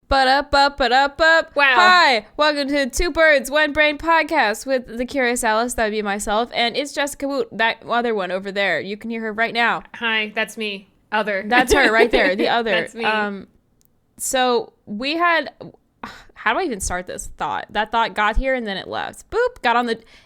Ba-da-ba-ba-da-ba. Wow. Hi, welcome to Two Birds, One Brain podcast with the Curious Alice, that would be myself, and it's Jessica Woot, that other one over there. You can hear her right now. Hi, that's me. Other. That's her right there, the other. That's me. So we had, how do I even start this thought? That thought got here and then it left. Boop,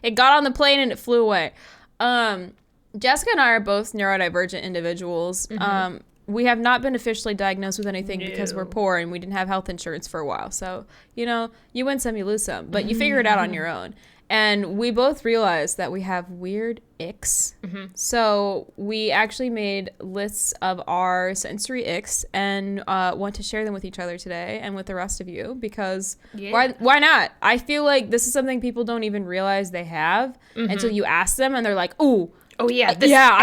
it got on the plane and it flew away. Jessica and I are both neurodivergent individuals. Mm-hmm. We have not been officially diagnosed with anything because we're No. poor and we didn't have health insurance for a while. So, you win some, you lose some, but you figure it out on your own. And we both realized that we have weird icks. Mm-hmm. So we actually made lists of our sensory icks and want to share them with each other today and with the rest of you because why not? I feel like this is something people don't even realize they have until you ask them and they're like, ooh. Oh yeah, I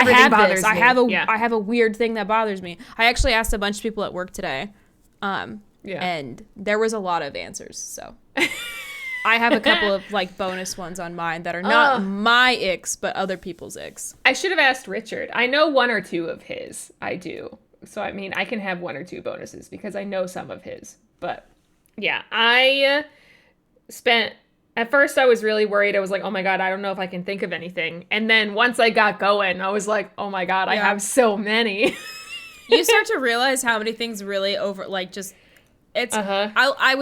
have bothers this. me. I have a weird thing that bothers me. I actually asked a bunch of people at work today, and there was a lot of answers. So I have a couple of bonus ones on mine that are not my icks, but other people's icks. I should have asked Richard. I know one or two of his. I do. So I mean, I can have one or two bonuses because I know some of his. But yeah, I spent. At first, I was really worried. I was like, oh my God, I don't know if I can think of anything. And then once I got going, I was like, oh my God, I have so many. You start to realize how many things really I was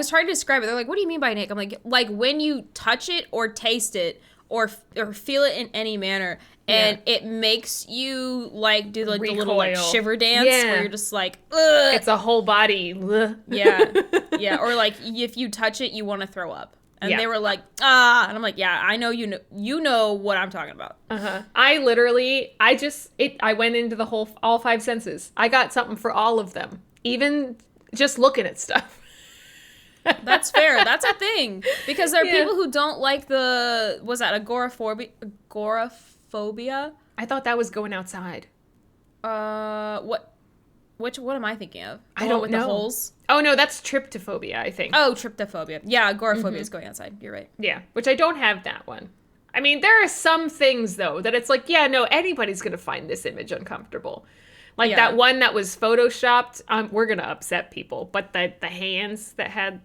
trying to describe it. They're like, what do you mean by an ick? I'm like when you touch it or taste it or feel it in any manner and it makes you do the little shiver dance where you're just like, ugh. It's a whole body. Yeah. Yeah. Or if you touch it, you want to throw up. And they were like, and I'm like, yeah, I know you know what I'm talking about. I went into all five senses. I got something for all of them, even just looking at stuff. That's fair. That's a thing. Because there are people who don't like agoraphobia? Agoraphobia? I thought that was going outside. What am I thinking of? I don't with know. The holes? Oh, no, that's tryptophobia, I think. Oh, tryptophobia. Yeah, agoraphobia is going outside. You're right. Yeah, which I don't have that one. I mean, there are some things, though, that it's like, anybody's going to find this image uncomfortable. That one that was photoshopped, we're going to upset people. But the hands that had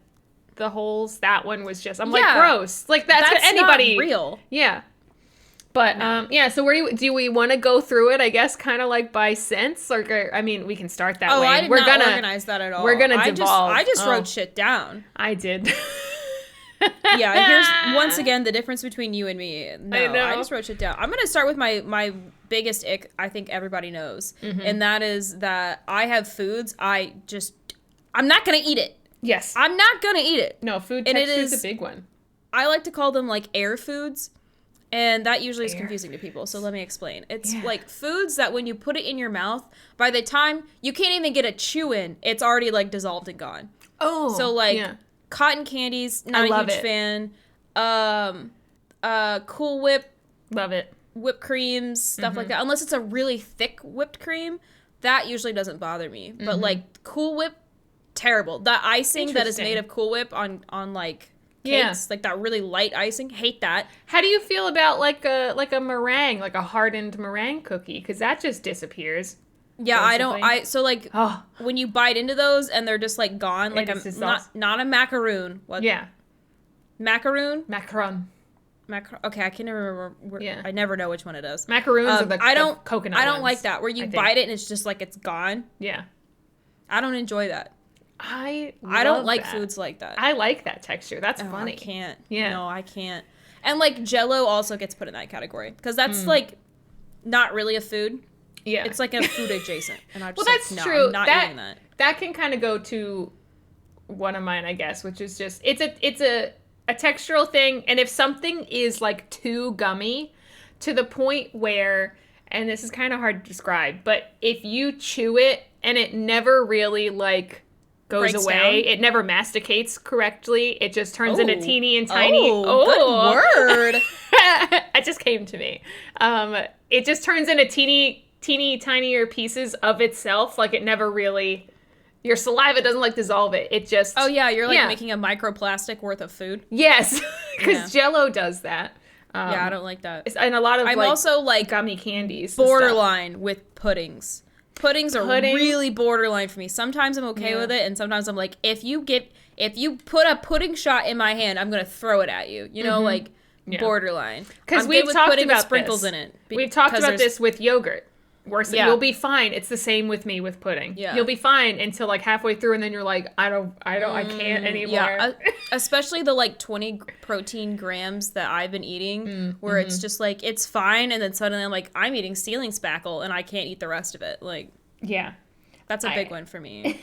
the holes, that one was just, gross. That's anybody. Not real. Yeah. But, so do we want to go through it, I guess, kind of by sense? Or, I mean, we can start that way. Oh, I did not organize that at all. We're going to devolve. I just wrote shit down. I did. Yeah, here's, once again, the difference between you and me. No, I know. I just wrote shit down. I'm going to start with my biggest ick I think everybody knows. And that is that I have foods, I'm not going to eat it. Yes. I'm not going to eat it. No, food texture is a big one. I like to call them, air foods. And that usually is confusing to people, so let me explain. It's foods that when you put it in your mouth, by the time you can't even get a chew in, it's already dissolved and gone. Oh. So cotton candies, not a huge fan. Cool Whip. Love it. Whipped creams, stuff like that. Unless it's a really thick whipped cream, that usually doesn't bother me. But Cool Whip, terrible. The icing that is made of Cool Whip on cakes, that really light icing, hate that. How do you feel about a meringue, a hardened meringue cookie? Because that just disappears. Yeah, basically. When you bite into those and they're just gone, not a macaroon. What? Yeah. Macaroon? Macaron. Okay, I can never remember. I never know which one it is. Macaroons are the coconut I don't ones, like that, where you bite it and it's just it's gone. Yeah. I don't enjoy that. I don't like foods like that. I like that texture. That's funny. I can't. Yeah. No, I can't. And Jell-O also gets put in that category because that's not really a food. Yeah. It's a food adjacent. And I'm just that's true. I'm not eating that. That can kind of go to one of mine, I guess, which is just it's a textural thing, and if something is too gummy to the point where, and this is kind of hard to describe, but if you chew it and it never really goes breaks away. Down. It never masticates correctly. It just turns into teeny and tiny. Good word. It just came to me. It just turns into teeny tinier pieces of itself. It never really. Your saliva doesn't dissolve it. It just. Oh yeah, you're making a microplastic worth of food. Yes, because Jell-O does that. I don't like that. And a lot of I'm also gummy candies. Borderline with puddings. Puddings are really borderline for me. Sometimes I'm okay with it, and sometimes I'm like, if you put a pudding shot in my hand, I'm gonna throw it at you. You know, like borderline. Because we've talked about sprinkles in it. We've talked about this with yogurt. You'll be fine. It's the same with me with pudding. Yeah. You'll be fine until like halfway through, and then you're like, I can't anymore. Yeah, especially the like 20 protein grams that I've been eating, where it's just like, it's fine, and then suddenly I'm like, I'm eating ceiling spackle, and I can't eat the rest of it. Like, yeah, that's a big one for me.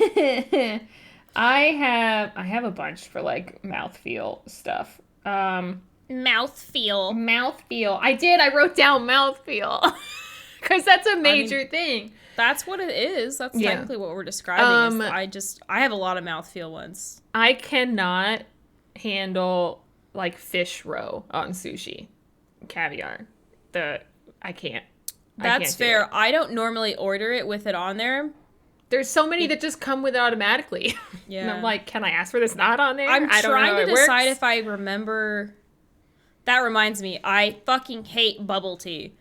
I have a bunch for like mouthfeel stuff. Mouthfeel. I wrote down mouthfeel. Because that's a major thing. That's what it is. That's technically what we're describing. I have a lot of mouthfeel ones. I cannot handle like fish roe on sushi, caviar. I can't. That's fair. I don't normally order it with it on there. There's so many that just come with it automatically. Yeah. And I'm like, can I ask for this not on there? I'm trying to decide if I remember. That reminds me, I fucking hate bubble tea.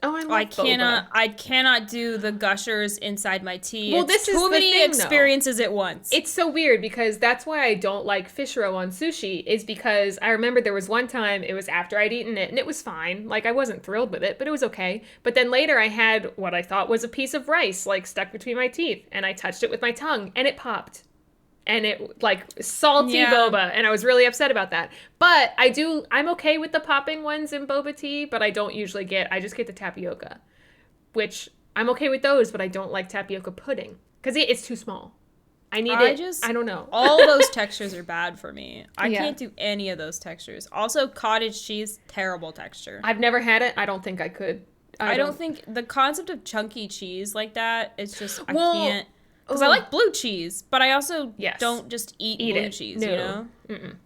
Oh, I love I cannot do the gushers inside my tea. Well, this is too many experiences at once. It's so weird because that's why I don't like fish roe on sushi, is because I remember there was one time, it was after I'd eaten it, and it was fine. Like, I wasn't thrilled with it, but it was okay. But then later I had what I thought was a piece of rice, like, stuck between my teeth, and I touched it with my tongue, and it popped. And it, like, salty boba, and I was really upset about that. But I'm okay with the popping ones in boba tea, but I just get the tapioca, which I'm okay with those, but I don't like tapioca pudding, because it's too small. I don't know. All those textures are bad for me. I can't do any of those textures. Also, cottage cheese, terrible texture. I've never had it. I don't think I could. I don't think the concept of chunky cheese like that, it's just, I can't. Because I like blue cheese, but I also don't just eat blue cheese, you know? Mm-mm.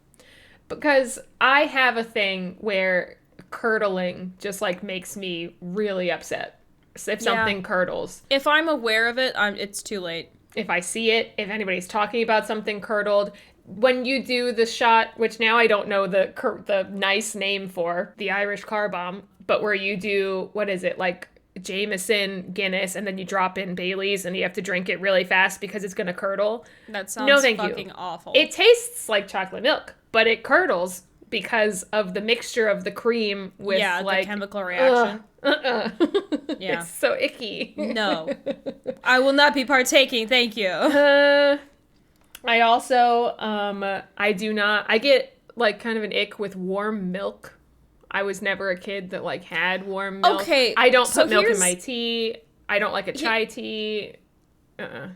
Because I have a thing where curdling just, like, makes me really upset if something curdles. If I'm aware of it, it's too late. If I see it, if anybody's talking about something curdled, when you do the shot, which now I don't know the nice name for, the Irish car bomb, but where you do, what is it, like, Jameson, Guinness, and then you drop in Bailey's and you have to drink it really fast because it's going to curdle. That sounds fucking awful. It tastes like chocolate milk, but it curdles because of the mixture of the cream with the chemical reaction. Yeah. It's so icky. No. I will not be partaking, thank you. I also, I get like kind of an ick with warm milk. I was never a kid that, like, had warm milk. Okay. I don't put milk in my tea. I don't like a chai tea.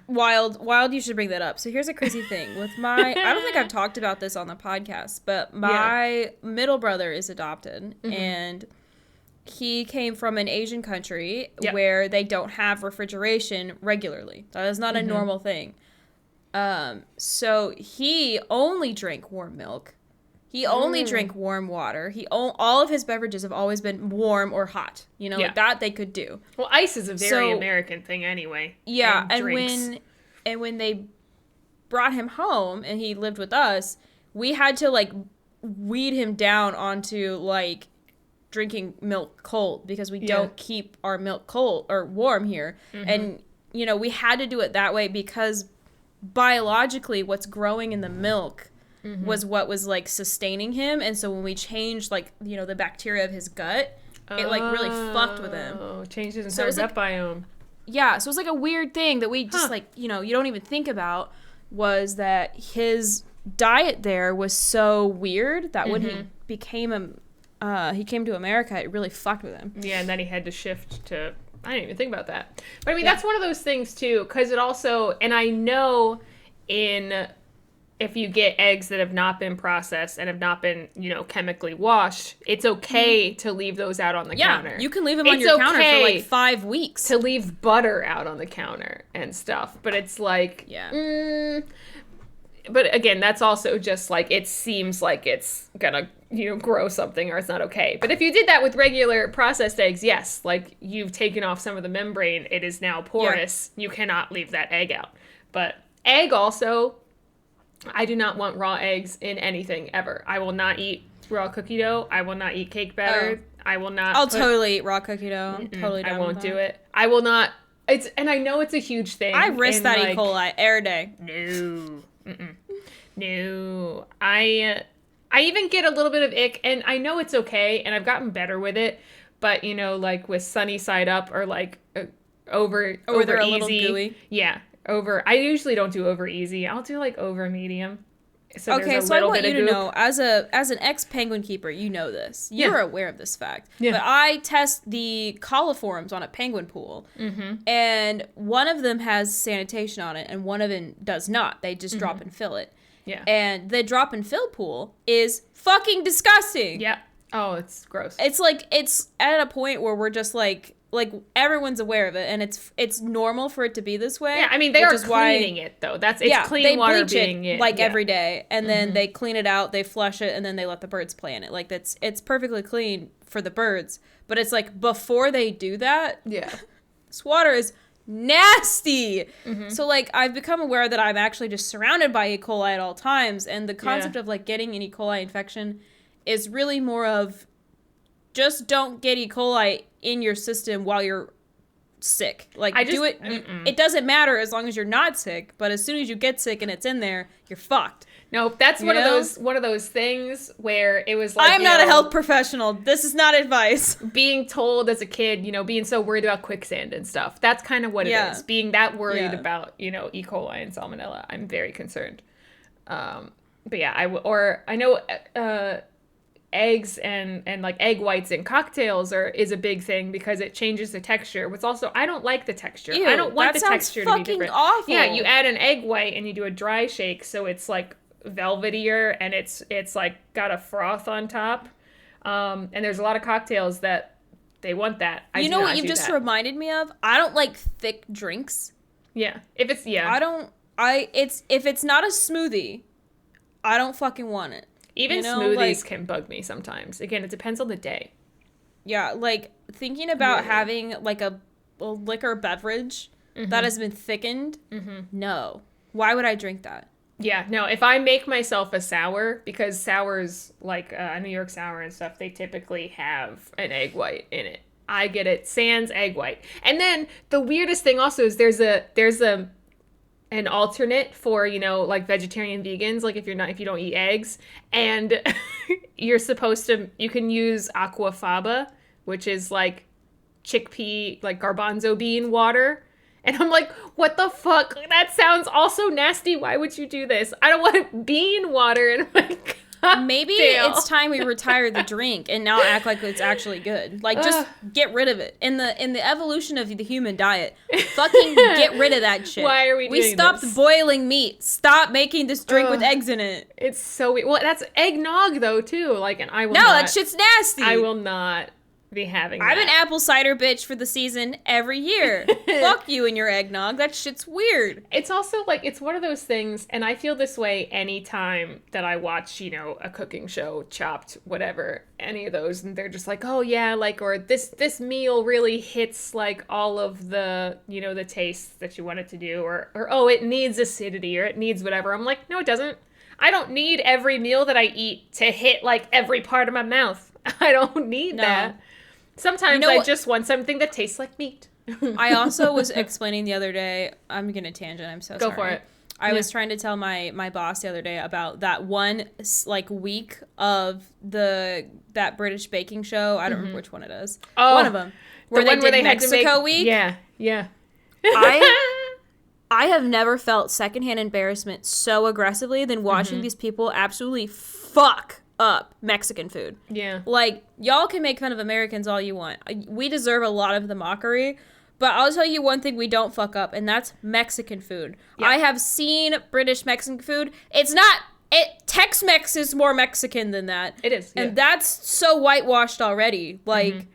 Wild, you should bring that up. So here's a crazy thing. With I don't think I've talked about this on the podcast, but my middle brother is adopted, and he came from an Asian country where they don't have refrigeration regularly. That is not a normal thing. So he only drank warm milk. He only drank warm water. All of his beverages have always been warm or hot. You know, like that they could do. Well, ice is a very American thing anyway. Yeah, and when they brought him home and he lived with us, we had to, like, weed him down onto, like, drinking milk cold because we don't keep our milk cold or warm here. And, you know, we had to do it that way because biologically what's growing in the milk was what was, like, sustaining him. And so when we changed, like, you know, the bacteria of his gut, it, like, really fucked with him. Oh, changed his entire gut biome. Yeah, so it was, like, a weird thing that we just, like, you know, you don't even think about, was that his diet there was so weird that when he came to America, it really fucked with him. Yeah, and then he had to shift to... I didn't even think about that. But, I mean, that's one of those things, too, because it also... And I know if you get eggs that have not been processed and have not been, you know, chemically washed, it's okay to leave those out on the counter. You can leave them on your counter for, like, 5 weeks. To leave butter out on the counter and stuff. But it's like... But again, that's also just, like, it seems like it's gonna, you know, grow something or it's not okay. But if you did that with regular processed eggs, yes, like, you've taken off some of the membrane. It is now porous. You cannot leave that egg out. But egg also... I do not want raw eggs in anything ever. I will not eat raw cookie dough. I will not eat cake batter. I will not. I'll totally eat raw cookie dough. Totally. I won't do it. I will not. And I know it's a huge thing. I risk that E. coli every day. No. No. I even get a little bit of ick, and I know it's okay, and I've gotten better with it, but, you know, like with sunny side up or like over they're easy. A little gooey. Yeah. I usually don't do over easy. I'll do like over medium. So okay, so I want you to know, as an ex-penguin keeper, you know this. You're aware of this fact. Yeah. But I test the coliforms on a penguin pool, and one of them has sanitation on it, and one of them does not. They just drop and fill it. Yeah. And the drop and fill pool is fucking disgusting. Yeah. Oh, it's gross. It's like, it's at a point where we're just like everyone's aware of it, and it's normal for it to be this way. Yeah, I mean, they are cleaning it though. It's clean water being it every day, and then they clean it out, they flush it, and then they let the birds play in it. Like it's perfectly clean for the birds, but it's like before they do that, this water is nasty. So like I've become aware that I'm actually just surrounded by E. coli at all times, and the concept of like getting an E. coli infection is really more of just don't get E. coli in your system while you're sick. Like, do it. It doesn't matter as long as you're not sick, but as soon as you get sick and it's in there, you're fucked. No, that's one of those things where it was like, I'm not a health professional. This is not advice. Being told as a kid, you know, being so worried about quicksand and stuff. That's kind of what it is. Being that worried about, you know, E. coli and salmonella. I'm very concerned. But yeah, I know eggs and like egg whites in cocktails is a big thing because it changes the texture. What's also, I don't like the texture. Ew, I don't want the texture to be different. Awful. Yeah, you add an egg white and you do a dry shake, so it's like velvetier and it's like got a froth on top. And there's a lot of cocktails that they want that. You know what you just reminded me of? I don't like thick drinks. Yeah. If it's if it's not a smoothie, I don't fucking want it. Even smoothies can bug me sometimes. Again, it depends on the day. Yeah, like thinking about having like a liquor beverage that has been thickened. No. Why would I drink that? Yeah, no, if I make myself a sour, because sours, like a New York sour and stuff, they typically have an egg white in it. I get it sans egg white. And then the weirdest thing also is there's an alternate for, you know, like vegetarian vegans, like if you don't eat eggs, and you can use aquafaba, which is like chickpea, like garbanzo bean water. And I'm like, what the fuck? That sounds also nasty. Why would you do this? I don't want bean water in my cocktail. Maybe it's time we retire the drink and now act like it's actually good. Like, just get rid of it. In the evolution of the human diet, fucking get rid of that shit. Why are we doing this? We stopped boiling meat. Stop making this drink with eggs in it. It's so weird. Well, that's eggnog, though, too. Like, and I will not. No, that shit's nasty. I will not be having that. I'm an apple cider bitch for the season every year. Fuck you and your eggnog. That shit's weird. It's also like, it's one of those things, and I feel this way anytime that I watch, you know, a cooking show, Chopped, whatever, any of those, and they're just like, oh yeah, like, or this meal really hits like all of the, you know, the tastes that you want it to do, or oh, it needs acidity, or it needs whatever. I'm like, no, it doesn't. I don't need every meal that I eat to hit like every part of my mouth. I don't need that. Sometimes I just want something that tastes like meat. I also was explaining the other day, I'm going to tangent, I'm so sorry. Go for it. I was trying to tell my boss the other day about that one like week of that British baking show. I don't remember which one it is. Oh, one of them. Where they did Mexico week. Yeah, yeah. I have never felt secondhand embarrassment so aggressively than watching these people absolutely fuck up Mexican food. Yeah. Like, y'all can make fun of Americans all you want. We deserve a lot of the mockery, but I'll tell you one thing we don't fuck up, and that's Mexican food. Yep. I have seen British Mexican food. Tex-Mex is more Mexican than that. It is. Yeah. And that's so whitewashed already. Like,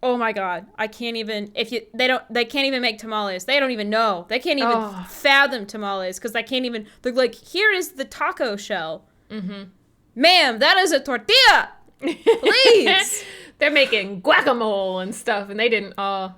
oh my God, I can't even, they can't even make tamales. They don't even know. They can't even fathom tamales because they're like, here is the taco shell. Ma'am, that is a tortilla. Please. They're making guacamole and stuff, and they didn't. I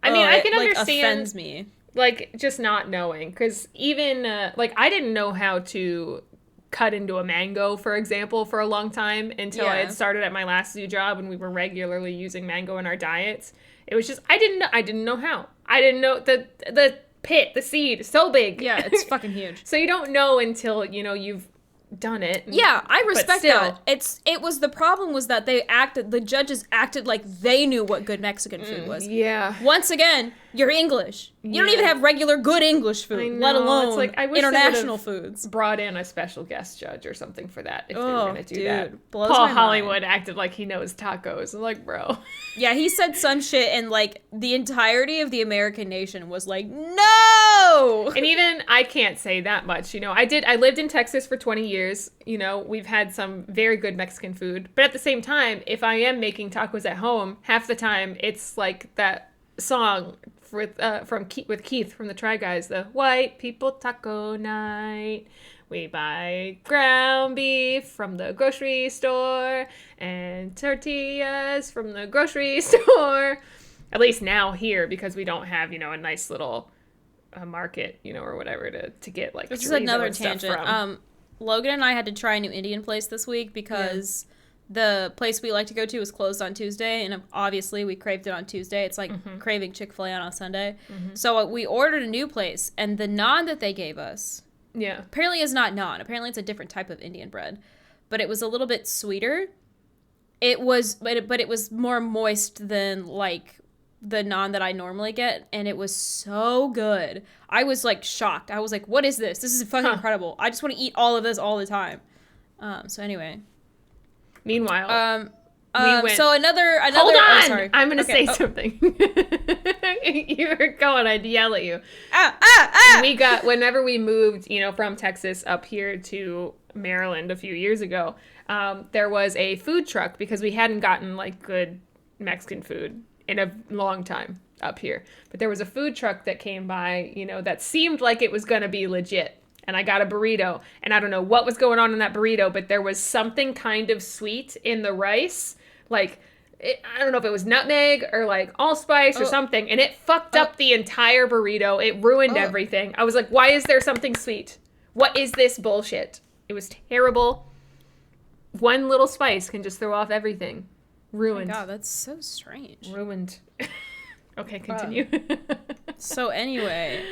mean, I can understand. It offends me. Like, just not knowing, because even I didn't know how to cut into a mango, for example, for a long time until I had started at my last new job, and we were regularly using mango in our diets. It was just I didn't know how. I didn't know the seed, so big. Yeah, it's fucking huge. So you don't know until, you've done it. Yeah, I respect that. The problem was that the judges acted like they knew what good Mexican food was. Yeah. Once again, you're English. You don't even have regular good English food, let alone international foods. Brought in a special guest judge or something for that if they were going to do that. Blows Paul my Hollywood mind. acted like he knows tacos. I'm like, bro. Yeah, he said some shit and the entirety of the American nation was like, no! And even I can't say that much. I lived in Texas for 20 years. We've had some very good Mexican food. But at the same time, if I am making tacos at home, half the time it's like that song with Keith from the Try Guys, the White People Taco Night. We buy ground beef from the grocery store and tortillas from the grocery store. At least now here, because we don't have, a nice little market, or whatever to get like. This is another tangent. Logan and I had to try a new Indian place this week because the place we like to go to was closed on Tuesday, and obviously we craved it on Tuesday. It's like craving Chick-fil-A on a Sunday. So we ordered a new place, and the naan that they gave us apparently is not naan. Apparently it's a different type of Indian bread, but it was a little bit sweeter. It was, but it was more moist than like the naan that I normally get, and it was so good. I was like shocked. I was like, what is this? This is fucking incredible. I just want to eat all of this all the time. So anyway. Meanwhile, so another. Hold on! Oh, sorry. I'm gonna say something. You were going, I'd yell at you. Whenever we moved, from Texas up here to Maryland a few years ago, there was a food truck because we hadn't gotten like good Mexican food in a long time up here. But there was a food truck that came by, that seemed like it was gonna be legit. And I got a burrito, and I don't know what was going on in that burrito, but there was something kind of sweet in the rice. Like, I don't know if it was nutmeg or like allspice or something, and it fucked up the entire burrito. It ruined everything. I was like, why is there something sweet? What is this bullshit? It was terrible. One little spice can just throw off everything. Ruined. Oh my God, that's so strange. Ruined. Okay, continue. So anyway,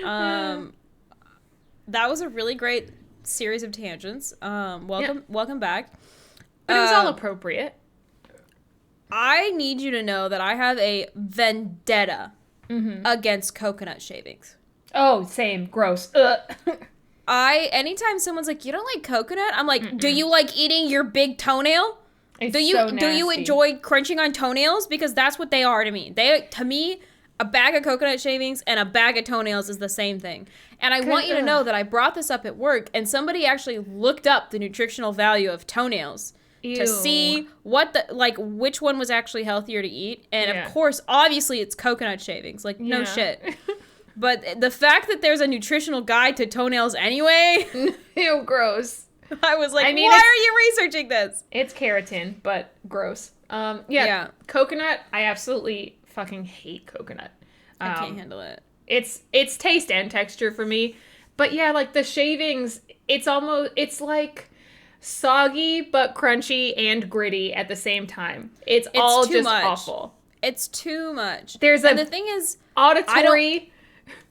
that was a really great series of tangents. Welcome back. But it was all appropriate. I need you to know that I have a vendetta against coconut shavings. Oh, same. Gross. Anytime someone's like, you don't like coconut? I'm like, do you like eating your big toenail? It's do you so nasty. Do you enjoy crunching on toenails? Because that's what they are to me. To me, a bag of coconut shavings and a bag of toenails is the same thing. And I want you to know that I brought this up at work, and somebody actually looked up the nutritional value of toenails to see which one was actually healthier to eat. And of course, obviously, it's coconut shavings. Like, no shit. But the fact that there's a nutritional guide to toenails anyway. Ew, gross. I was like, why are you researching this? It's keratin, but gross. Coconut, I absolutely fucking hate coconut. I can't handle it. It's taste and texture for me. But yeah, like the shavings, it's like soggy but crunchy and gritty at the same time. It's all just much. Awful. It's too much. And the thing is, auditory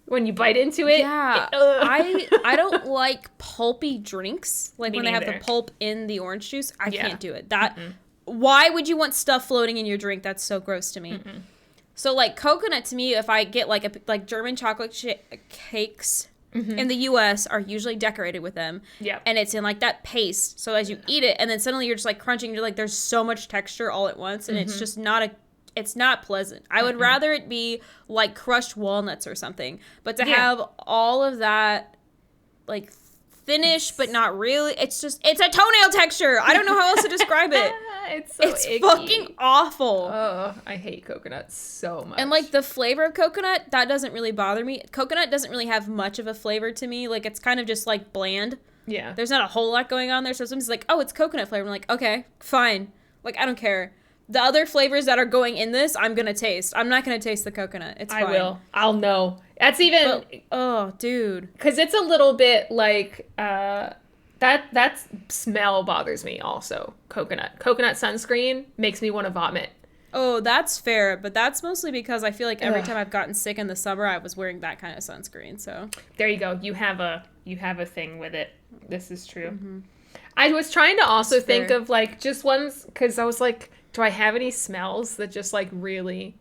when you bite into it. Yeah. I don't like pulpy drinks. Like when they have the pulp in the orange juice. I can't do it. Why would you want stuff floating in your drink? That's so gross to me. So like coconut to me, if I get like German chocolate cakes in the US are usually decorated with them. Yeah. And it's in like that paste. So as you eat it and then suddenly you're just like crunching, you're like, there's so much texture all at once. And it's just it's not pleasant. I would rather it be like crushed walnuts or something. But to have all of that like thinnish, but not really, it's a toenail texture. I don't know how else to describe it. It's icky. Fucking awful. Oh, I hate coconut so much. And like the flavor of coconut, that doesn't really bother me. Coconut doesn't really have much of a flavor to me. Like it's kind of just like bland. Yeah. There's not a whole lot going on there. So sometimes it's like, oh, it's coconut flavor. I'm like, okay, fine. Like I don't care. The other flavors that are going in this, I'm going to taste. I'm not going to taste the coconut. It's fine. I will. I'll know. That's even... oh, dude. Because it's a little bit like... that smell bothers me also. Coconut sunscreen makes me want to vomit. Oh, that's fair, but that's mostly because I feel like every time I've gotten sick in the summer, I was wearing that kind of sunscreen. So there you go. You have a thing with it. This is true. Mm-hmm. I was trying to also think of like just ones, because I was like, do I have any smells that just like really,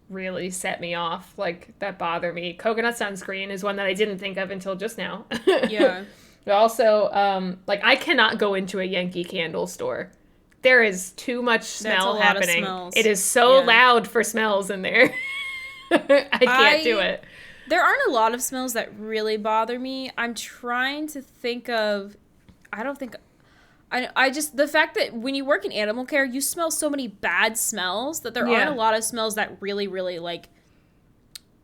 really set me off, like that bother me? Coconut sunscreen is one that I didn't think of until just now. Yeah. But also, like I cannot go into a Yankee Candle store. There is too much smell happening. It is so loud for smells in there. I can't do it. There aren't a lot of smells that really bother me. I'm trying to think of, I just, the fact that when you work in animal care, you smell so many bad smells that there aren't a lot of smells that really, really, like,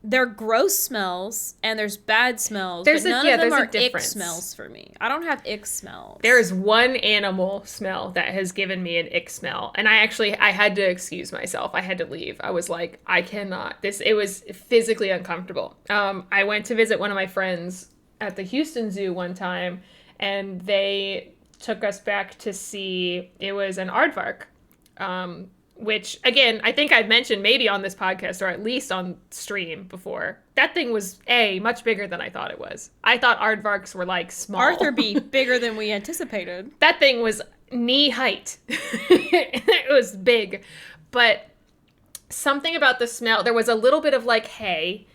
they're gross smells and there's bad smells, but none of them are ick smells for me. I don't have ick smells. There is one animal smell that has given me an ick smell, and I had to excuse myself. I had to leave. I was like, I cannot. It was physically uncomfortable. I went to visit one of my friends at the Houston Zoo one time, and they took us back to see, it was an aardvark, which, again, I think I've mentioned maybe on this podcast or at least on stream before. That thing was, much bigger than I thought it was. I thought aardvarks were, like, small. Arthur B, bigger than we anticipated. That thing was knee height. It was big. But something about the smell, there was a little bit of, like, hay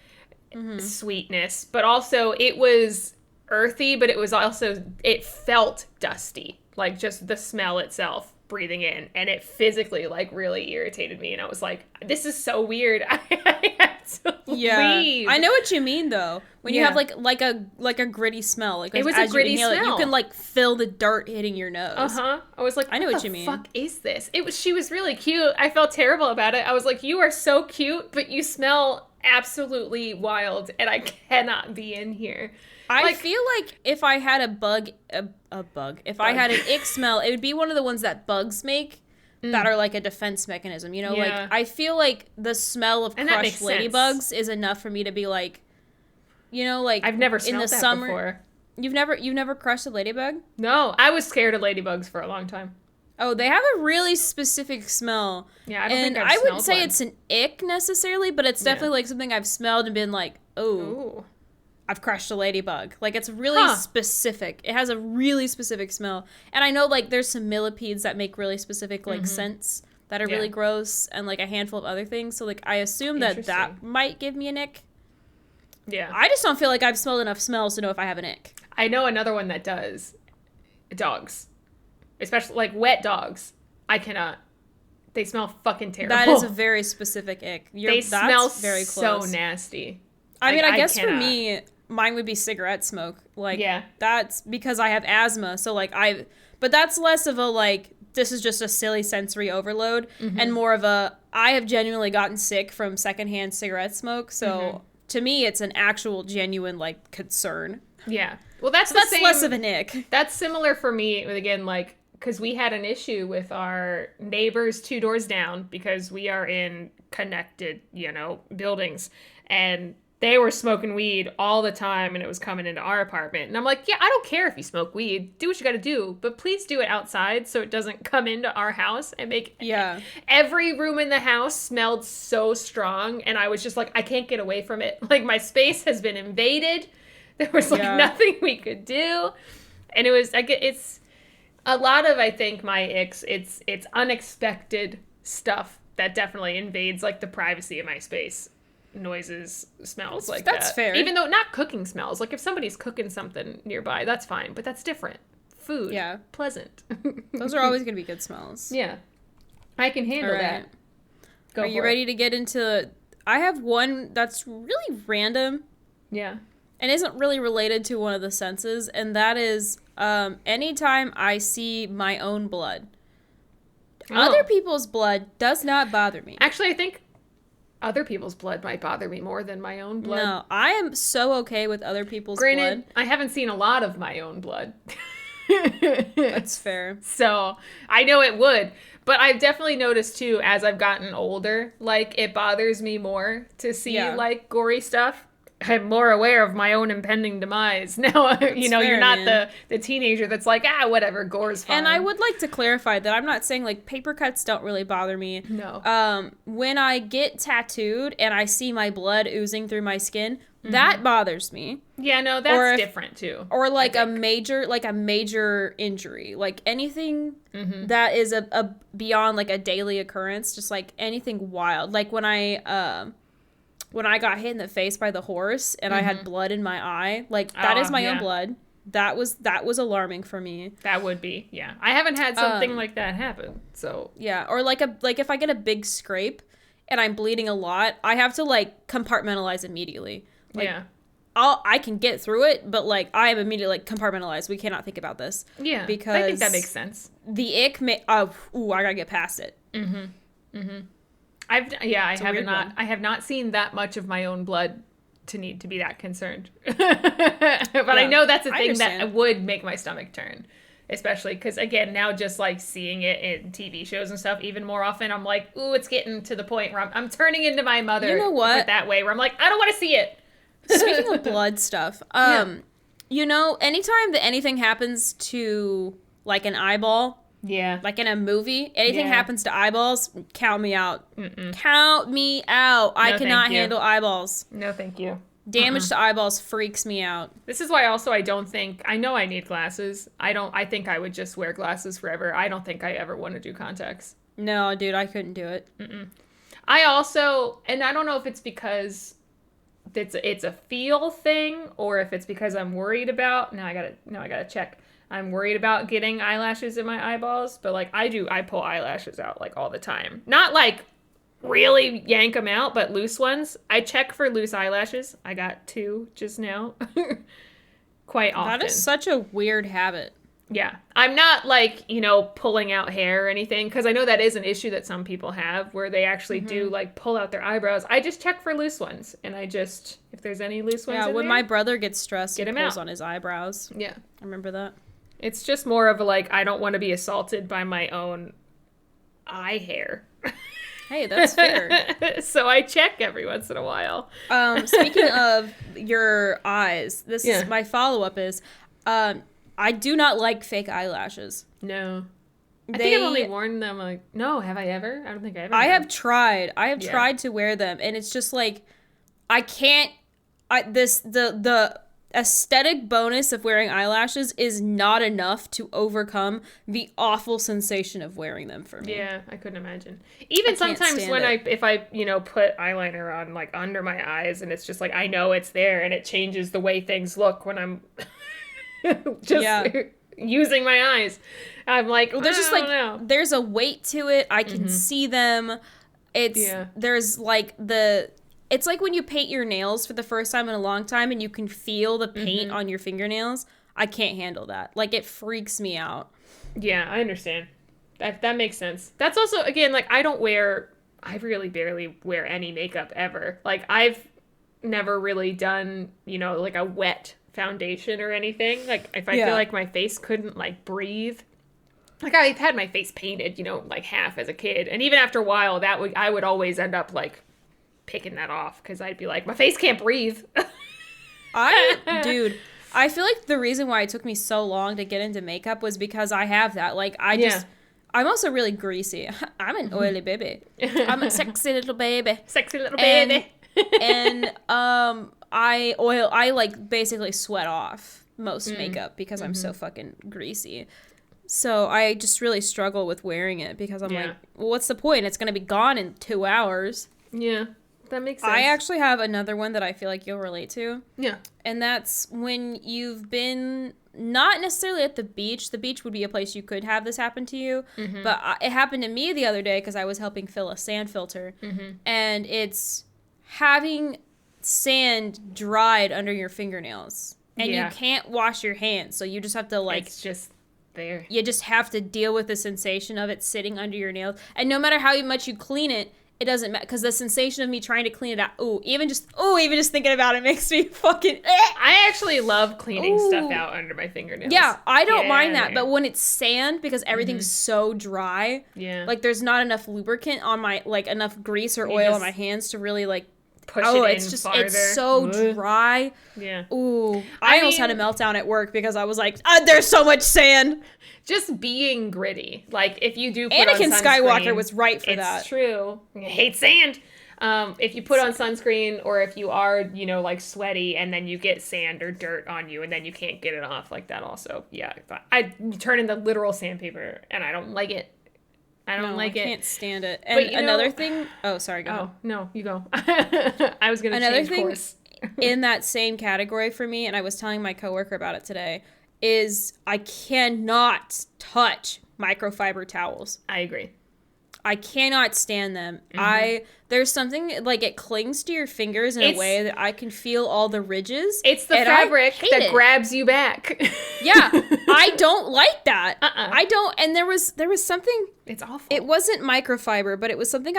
sweetness, but also it was earthy, but it was also, it felt dusty, like just the smell itself breathing in, and it physically like really irritated me, and I was like, this is so weird. I have to leave. I know what you mean though, when you have like a gritty smell, like it was a gritty smell. You can like feel the dirt hitting your nose. I was like, I know what you mean. What the fuck is this? She was really cute. I felt terrible about it. I was like, you are so cute, but you smell absolutely wild, and I cannot be in here. I feel like if I had if I had an ick smell, it would be one of the ones that bugs make that are like a defense mechanism, you know? Yeah. Like, I feel like the smell of crushed ladybugs is enough for me to be like, you know, like I've never smelled in the that summer before. You've never crushed a ladybug? No, I was scared of ladybugs for a long time. Oh, they have a really specific smell. Yeah, I don't think I've smelled wouldn't say it's an ick necessarily, but it's definitely like something I've smelled and been like, oh. I've crushed a ladybug. Like, it's really specific. It has a really specific smell. And I know, like, there's some millipedes that make really specific, like, scents that are really gross, and, like, a handful of other things. So, like, I assume that might give me an ick. Yeah. I just don't feel like I've smelled enough smells to know if I have an ick. I know another one that does. Dogs. Especially, like, wet dogs. I cannot. They smell fucking terrible. That is a very specific ick. They smell very close. So nasty. I mean, I guess for me, mine would be cigarette smoke. Like, that's because I have asthma. So, like, but that's less of a, like, this is just a silly sensory overload and more of a, I have genuinely gotten sick from secondhand cigarette smoke. So, to me, it's an actual, genuine, like, concern. Yeah. Well, that's less of an ick. That's similar for me, again, like, because we had an issue with our neighbors 2 doors down because we are in connected, buildings. And they were smoking weed all the time, and it was coming into our apartment. And I'm like, yeah, I don't care if you smoke weed. Do what you got to do. But please do it outside so it doesn't come into our house and make every room in the house smelled so strong. And I was just like, I can't get away from it. Like, my space has been invaded. There was, like, nothing we could do. And it was, like, it's a lot of, I think, my icks, it's unexpected stuff that definitely invades, like, the privacy of my space. Noises, smells like that. That's fair. Even though not cooking smells. Like if somebody's cooking something nearby, that's fine. But that's different. Food. Yeah. Pleasant. Those are always going to be good smells. Yeah. I can handle that. Are you ready to get into... I have one that's really random. Yeah. And isn't really related to one of the senses. And that is anytime I see my own blood. Other people's blood does not bother me. Actually, I think other people's blood might bother me more than my own blood. No, I am so okay with other people's blood. I haven't seen a lot of my own blood. That's fair. So, I know it would. But I've definitely noticed, too, as I've gotten older, like, it bothers me more to see, like, gory stuff. I'm more aware of my own impending demise now. You know, you're not the teenager that's like, whatever, gore's fine. And I would like to clarify that I'm not saying, like, paper cuts don't really bother me. No. When I get tattooed and I see my blood oozing through my skin, that bothers me. Yeah, no, that's different too. Or like a major injury, like anything that is a beyond like a daily occurrence, just like anything wild. Like when I got hit in the face by the horse and I had blood in my eye, like that is my own blood. That was alarming for me. That would be, yeah. I haven't had something like that happen, so yeah. Or like if I get a big scrape and I'm bleeding a lot, I have to like compartmentalize immediately. Like, yeah. I can get through it, but like I am immediately like compartmentalized. We cannot think about this. Yeah, because I think that makes sense. The ick I gotta get past it. I have not seen that much of my own blood to need to be that concerned. But I know that's a thing that would make my stomach turn. Especially because, again, now just, like, seeing it in TV shows and stuff even more often, I'm like, ooh, it's getting to the point where I'm turning into my mother. You know what? That way, where I'm like, I don't want to see it. Speaking of blood stuff, you know, anytime that anything happens to, like, an eyeball, like in a movie, anything happens to eyeballs, count me out. Count me out. I cannot handle eyeballs. No, thank you. Damage to eyeballs freaks me out. This is why also I know I need glasses. I think I would just wear glasses forever. I don't think I ever want to do contacts. No, dude, I couldn't do it. I also, and I don't know if it's because it's a feel thing or if it's because I'm worried about, now I gotta check. I'm worried about getting eyelashes in my eyeballs, but like I pull eyelashes out like all the time. Not like really yank them out, but loose ones. I check for loose eyelashes. I got 2 just now. Quite often. That is such a weird habit. Yeah. I'm not like, pulling out hair or anything, because I know that is an issue that some people have where they actually do like pull out their eyebrows. I just check for loose ones, and if there's any loose ones in when there, my brother gets stressed, he pulls out on his eyebrows. Yeah. I remember that. It's just more of a like, I don't want to be assaulted by my own eye hair. Hey, that's fair. So I check every once in a while. Speaking of your eyes, this is my follow-up is, I do not like fake eyelashes. No. I think I've only worn them like, no, have I ever? I don't think I ever. I have tried. I have tried to wear them, and it's just like, I can't, the aesthetic bonus of wearing eyelashes is not enough to overcome the awful sensation of wearing them for me. Yeah, I couldn't imagine. Even sometimes when if I put eyeliner on like under my eyes and it's just like I know it's there and it changes the way things look when I'm just using my eyes. I'm like, there's just like there's a weight to it. I can see them. There's like it's like when you paint your nails for the first time in a long time and you can feel the paint on your fingernails. I can't handle that. Like, it freaks me out. Yeah, I understand. That makes sense. That's also, again, like, I really barely wear any makeup ever. Like, I've never really done, like a wet foundation or anything. Like, if I feel like my face couldn't, like, breathe. Like, I've had my face painted, like half as a kid. And even after a while, I would always end up, like, picking that off because I'd be like, my face can't breathe. Dude, I feel like the reason why it took me so long to get into makeup was because I have that. Like, I'm also really greasy. I'm an oily baby. I'm a sexy little baby. Sexy little baby. And I like basically sweat off most makeup because I'm so fucking greasy. So I just really struggle with wearing it because I'm like, well, what's the point? It's going to be gone in 2 hours. Yeah. That makes sense. I actually have another one that I feel like you'll relate to. Yeah. And that's when you've been not necessarily at the beach. The beach would be a place you could have this happen to you. But it happened to me the other day because I was helping fill a sand filter. And it's having sand dried under your fingernails. And you can't wash your hands. So you just have to like... It's just there. You just have to deal with the sensation of it sitting under your nails. And no matter how much you clean it, it doesn't matter, because the sensation of me trying to clean it out, even just thinking about it makes me fucking... I actually love cleaning stuff out under my fingernails. Yeah, I don't mind that, but when it's sand, because everything's so dry, like there's not enough lubricant on my, like enough grease or oil on my hands to really like push it in it's just farther. it's so dry. Yeah. Ooh, I almost had a meltdown at work because I was like, there's so much sand. Just being gritty. Like, if you do put Anakin on sunscreen, Skywalker was right for that. It's true. I hate sand. If you put on sunscreen, or if you are, like sweaty and then you get sand or dirt on you and then you can't get it off, like that also. Yeah. I turn into literal sandpaper and I don't like it. I can't stand it. And but another thing. Oh, sorry. Go ahead. No, you go. I was going to change course. In that same category for me, and I was telling my coworker about it today, is I cannot touch microfiber towels. I agree. I cannot stand them. There's something like it clings to your fingers in a way that I can feel all the ridges. It's the fabric that grabs you back. Yeah, I don't like that. I don't. And there was something. It's awful. It wasn't microfiber, but it was something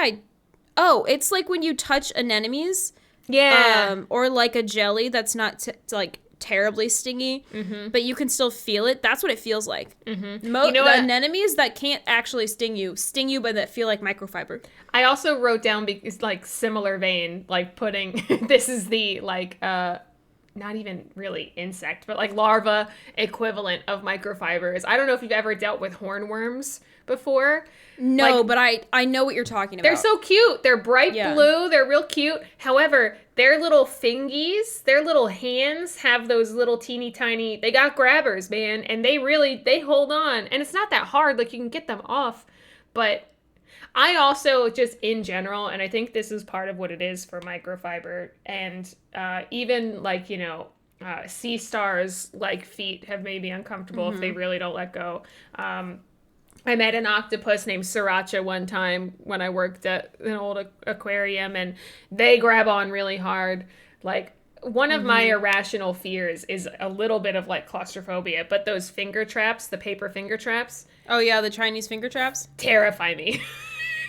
it's like when you touch anemones. Yeah. Or like a jelly that's not like terribly stingy, but you can still feel it. That's what it feels like. The anemones that can't actually sting you, but that feel like microfiber. I also wrote down, because like similar vein, like putting this is the like not even really insect, but like larva equivalent of microfibers. I don't know if you've ever dealt with hornworms before. No, but I know what you're talking about. They're so cute. They're bright blue. They're real cute. However, their little fingies, their little hands have those little teeny tiny, they got grabbers, man. And they hold on. And it's not that hard. Like, you can get them off. But I also just in general, and I think this is part of what it is for microfiber, and even like, sea stars like feet have made me uncomfortable if they really don't let go. I met an octopus named Sriracha one time when I worked at an old aquarium, and they grab on really hard. Like, one of my irrational fears is a little bit of like claustrophobia, but those finger traps, the paper finger traps. Oh yeah, the Chinese finger traps? Terrify me.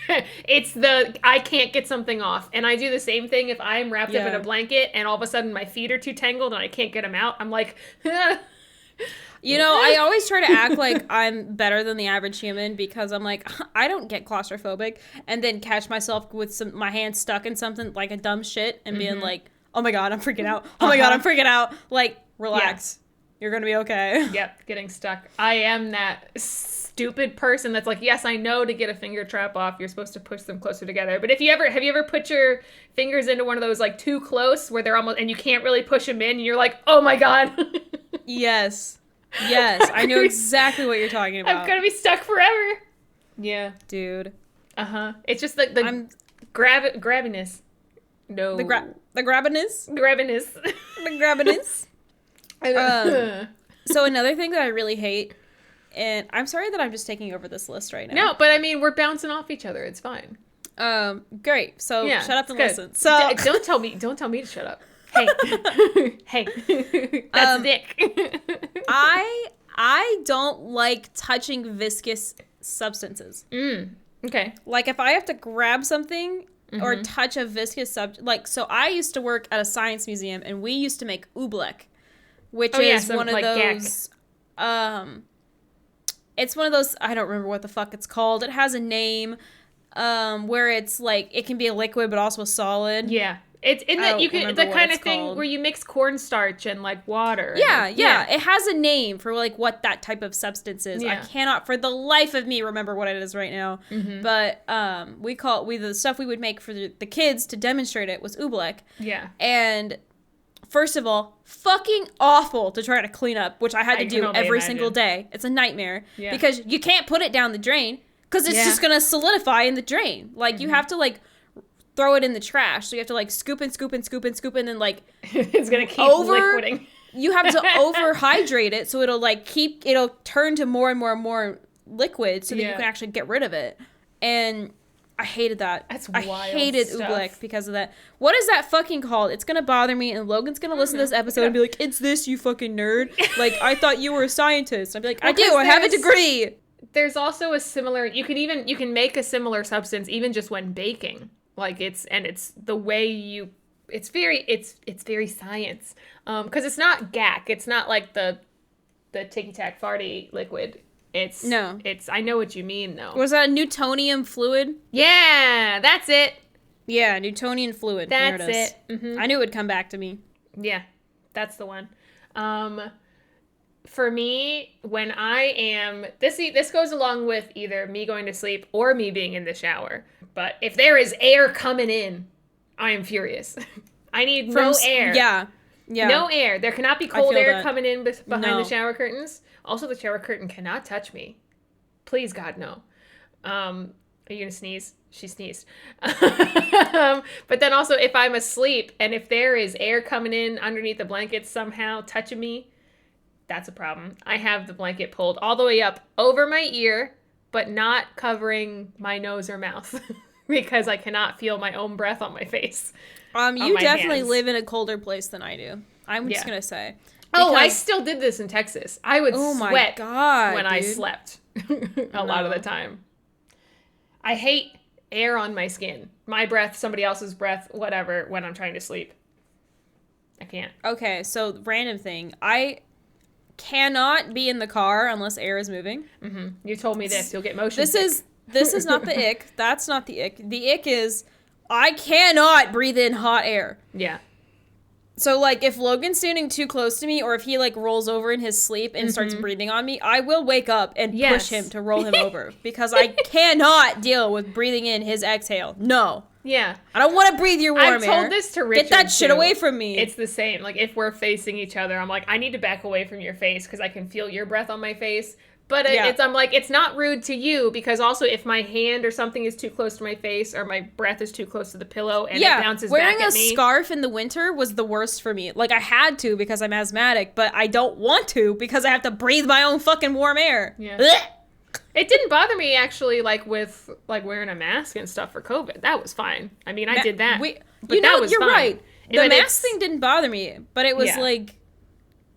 I can't get something off. And I do the same thing if I'm wrapped up in a blanket and all of a sudden my feet are too tangled and I can't get them out. I'm like, I always try to act like I'm better than the average human because I'm like, I don't get claustrophobic, and then catch myself with my hand stuck in something like a dumb shit and being like, oh my God, I'm freaking out. Oh my God, I'm freaking out. Like, relax. Yeah. You're going to be okay. Yep, getting stuck. I am that stupid person that's like, yes, I know to get a finger trap off, you're supposed to push them closer together. But have you ever put your fingers into one of those like too close where they're almost, and you can't really push them in and you're like, oh my God. Yes, I know exactly what you're talking about. I'm gonna be stuck forever. Yeah, dude. It's just the grabbiness. No, the grabbiness. The grabbiness. So another thing that I really hate, and I'm sorry that I'm just taking over this list right now. No, but I mean, we're bouncing off each other. It's fine. Great. So shut up and listen. So don't tell me to shut up. Hey, that's a dick. I don't like touching viscous substances. Okay. Like if I have to grab something or touch a viscous so I used to work at a science museum and we used to make oobleck, which is one of those. It's one of those. I don't remember what the fuck it's called. It has a name, where it's like it can be a liquid but also a solid. Yeah. It's in that you can the kind of thing called. Where you mix cornstarch and like water. Yeah. It has a name for like what that type of substance is. Yeah. I cannot for the life of me remember what it is right now. But the stuff we would make for the kids to demonstrate it was oobleck. Yeah. And first of all, fucking awful to try to clean up, which I had to do every single day. It's a nightmare because you can't put it down the drain because it's just gonna solidify in the drain. Like you have to like throw it in the trash. So you have to like scoop and then like it's gonna keep liquiding. You have to overhydrate it so it'll turn to more and more liquid so that you can actually get rid of it. And I hated that. That's wild. I hated oobleck because of that. What is that fucking called? It's gonna bother me, and Logan's gonna listen to this episode and be like, "It's this, you fucking nerd." Like I thought you were a scientist. I'd be like, "I do. I have a degree." There's also a similar. You can make a similar substance even just when baking. Like it's the way you. It's very science. Because it's not gack. It's not like the ticky tack farty liquid. I know what you mean though. Was that a Newtonium fluid? Yeah, that's it. Yeah, Newtonian fluid. That's it. Mm-hmm. I knew it would come back to me. Yeah, that's the one. For me, when I am this goes along with either me going to sleep or me being in the shower. But if there is air coming in, I am furious. I need no air. Yeah. Yeah. No air. There cannot be cold air coming in behind the shower curtains. Also, the shower curtain cannot touch me. Please, God, no. Are you going to sneeze? She sneezed. But then also, if I'm asleep and if there is air coming in underneath the blanket somehow touching me, that's a problem. I have the blanket pulled all the way up over my ear, but not covering my nose or mouth because I cannot feel my own breath on my face. You definitely live in a colder place than I do. I'm just going to say. Oh, I still did this in Texas. I would sweat when I slept a lot of the time. I hate air on my skin. My breath, somebody else's breath, whatever, when I'm trying to sleep. I can't. Okay, so random thing. I cannot be in the car unless air is moving. Mm-hmm. You told me this. You'll get motion sick. This is not the ick. That's not the ick. The ick is I cannot breathe in hot air. Yeah. So, like, if Logan's standing too close to me or if he, like, rolls over in his sleep and starts breathing on me, I will wake up and push him to roll him over because I cannot deal with breathing in his exhale. No. Yeah. I don't want to breathe your warm air. I've told this to Richard, Get that shit away from me. It's the same. Like, if we're facing each other, I'm like, I need to back away from your face because I can feel your breath on my face. But I'm like, it's not rude to you because also if my hand or something is too close to my face or my breath is too close to the pillow and it bounces back at me. Wearing a scarf in the winter was the worst for me. Like, I had to because I'm asthmatic, but I don't want to because I have to breathe my own fucking warm air. Yeah. It didn't bother me actually, like with like wearing a mask and stuff for COVID. That was fine. I mean, I did that. But that was you're fine. Right. The mask thing didn't bother me, but it was like...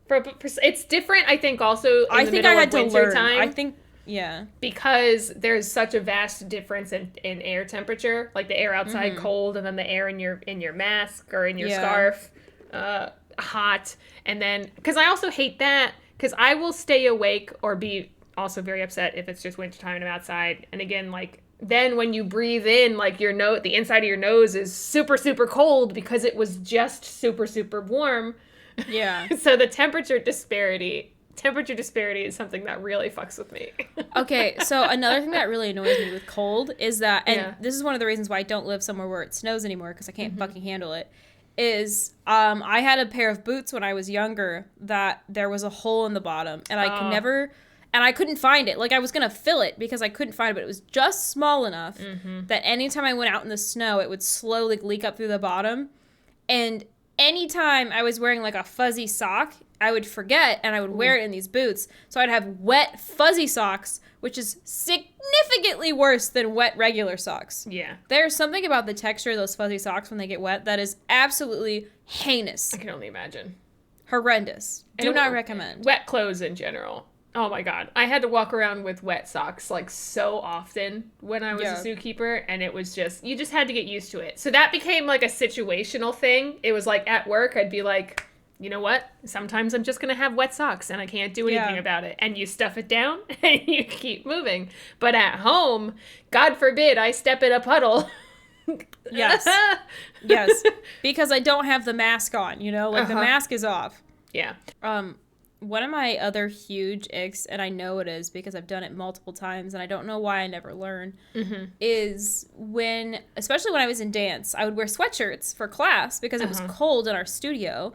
It's different, I think, also in the middle of winter time. I think, yeah. Because there's such a vast difference in air temperature. Like the air outside cold and then the air in your mask or in your scarf hot. And then, because I also hate that, because I will stay awake or be also very upset if it's just wintertime and I'm outside. And again, like, then when you breathe in, like the inside of your nose is super, super cold because it was just super, super warm. Yeah. So the temperature disparity is something that really fucks with me. Okay, so another thing that really annoys me with cold is that, and this is one of the reasons why I don't live somewhere where it snows anymore because I can't fucking handle it, is I had a pair of boots when I was younger that there was a hole in the bottom and I could never, and I couldn't find it. Like I was going to fill it because I couldn't find it, but it was just small enough that anytime I went out in the snow, it would slowly leak up through the bottom. And anytime I was wearing like a fuzzy sock, I would forget and I would wear it in these boots. So I'd have wet fuzzy socks, which is significantly worse than wet regular socks. Yeah. There's something about the texture of those fuzzy socks when they get wet that is absolutely heinous. I can only imagine. Horrendous. Do not recommend. Wet clothes in general. Oh my God. I had to walk around with wet socks like so often when I was a zookeeper, and it was just, you just had to get used to it. So that became like a situational thing. It was like at work, I'd be like, you know what? Sometimes I'm just going to have wet socks and I can't do anything about it. And you stuff it down and you keep moving. But at home, God forbid I step in a puddle. Yes. Yes. Because I don't have the mask on, you know? Like the mask is off. Yeah. One of my other huge icks, and I know it is because I've done it multiple times and I don't know why I never learn, is when, especially when I was in dance, I would wear sweatshirts for class because it was cold in our studio.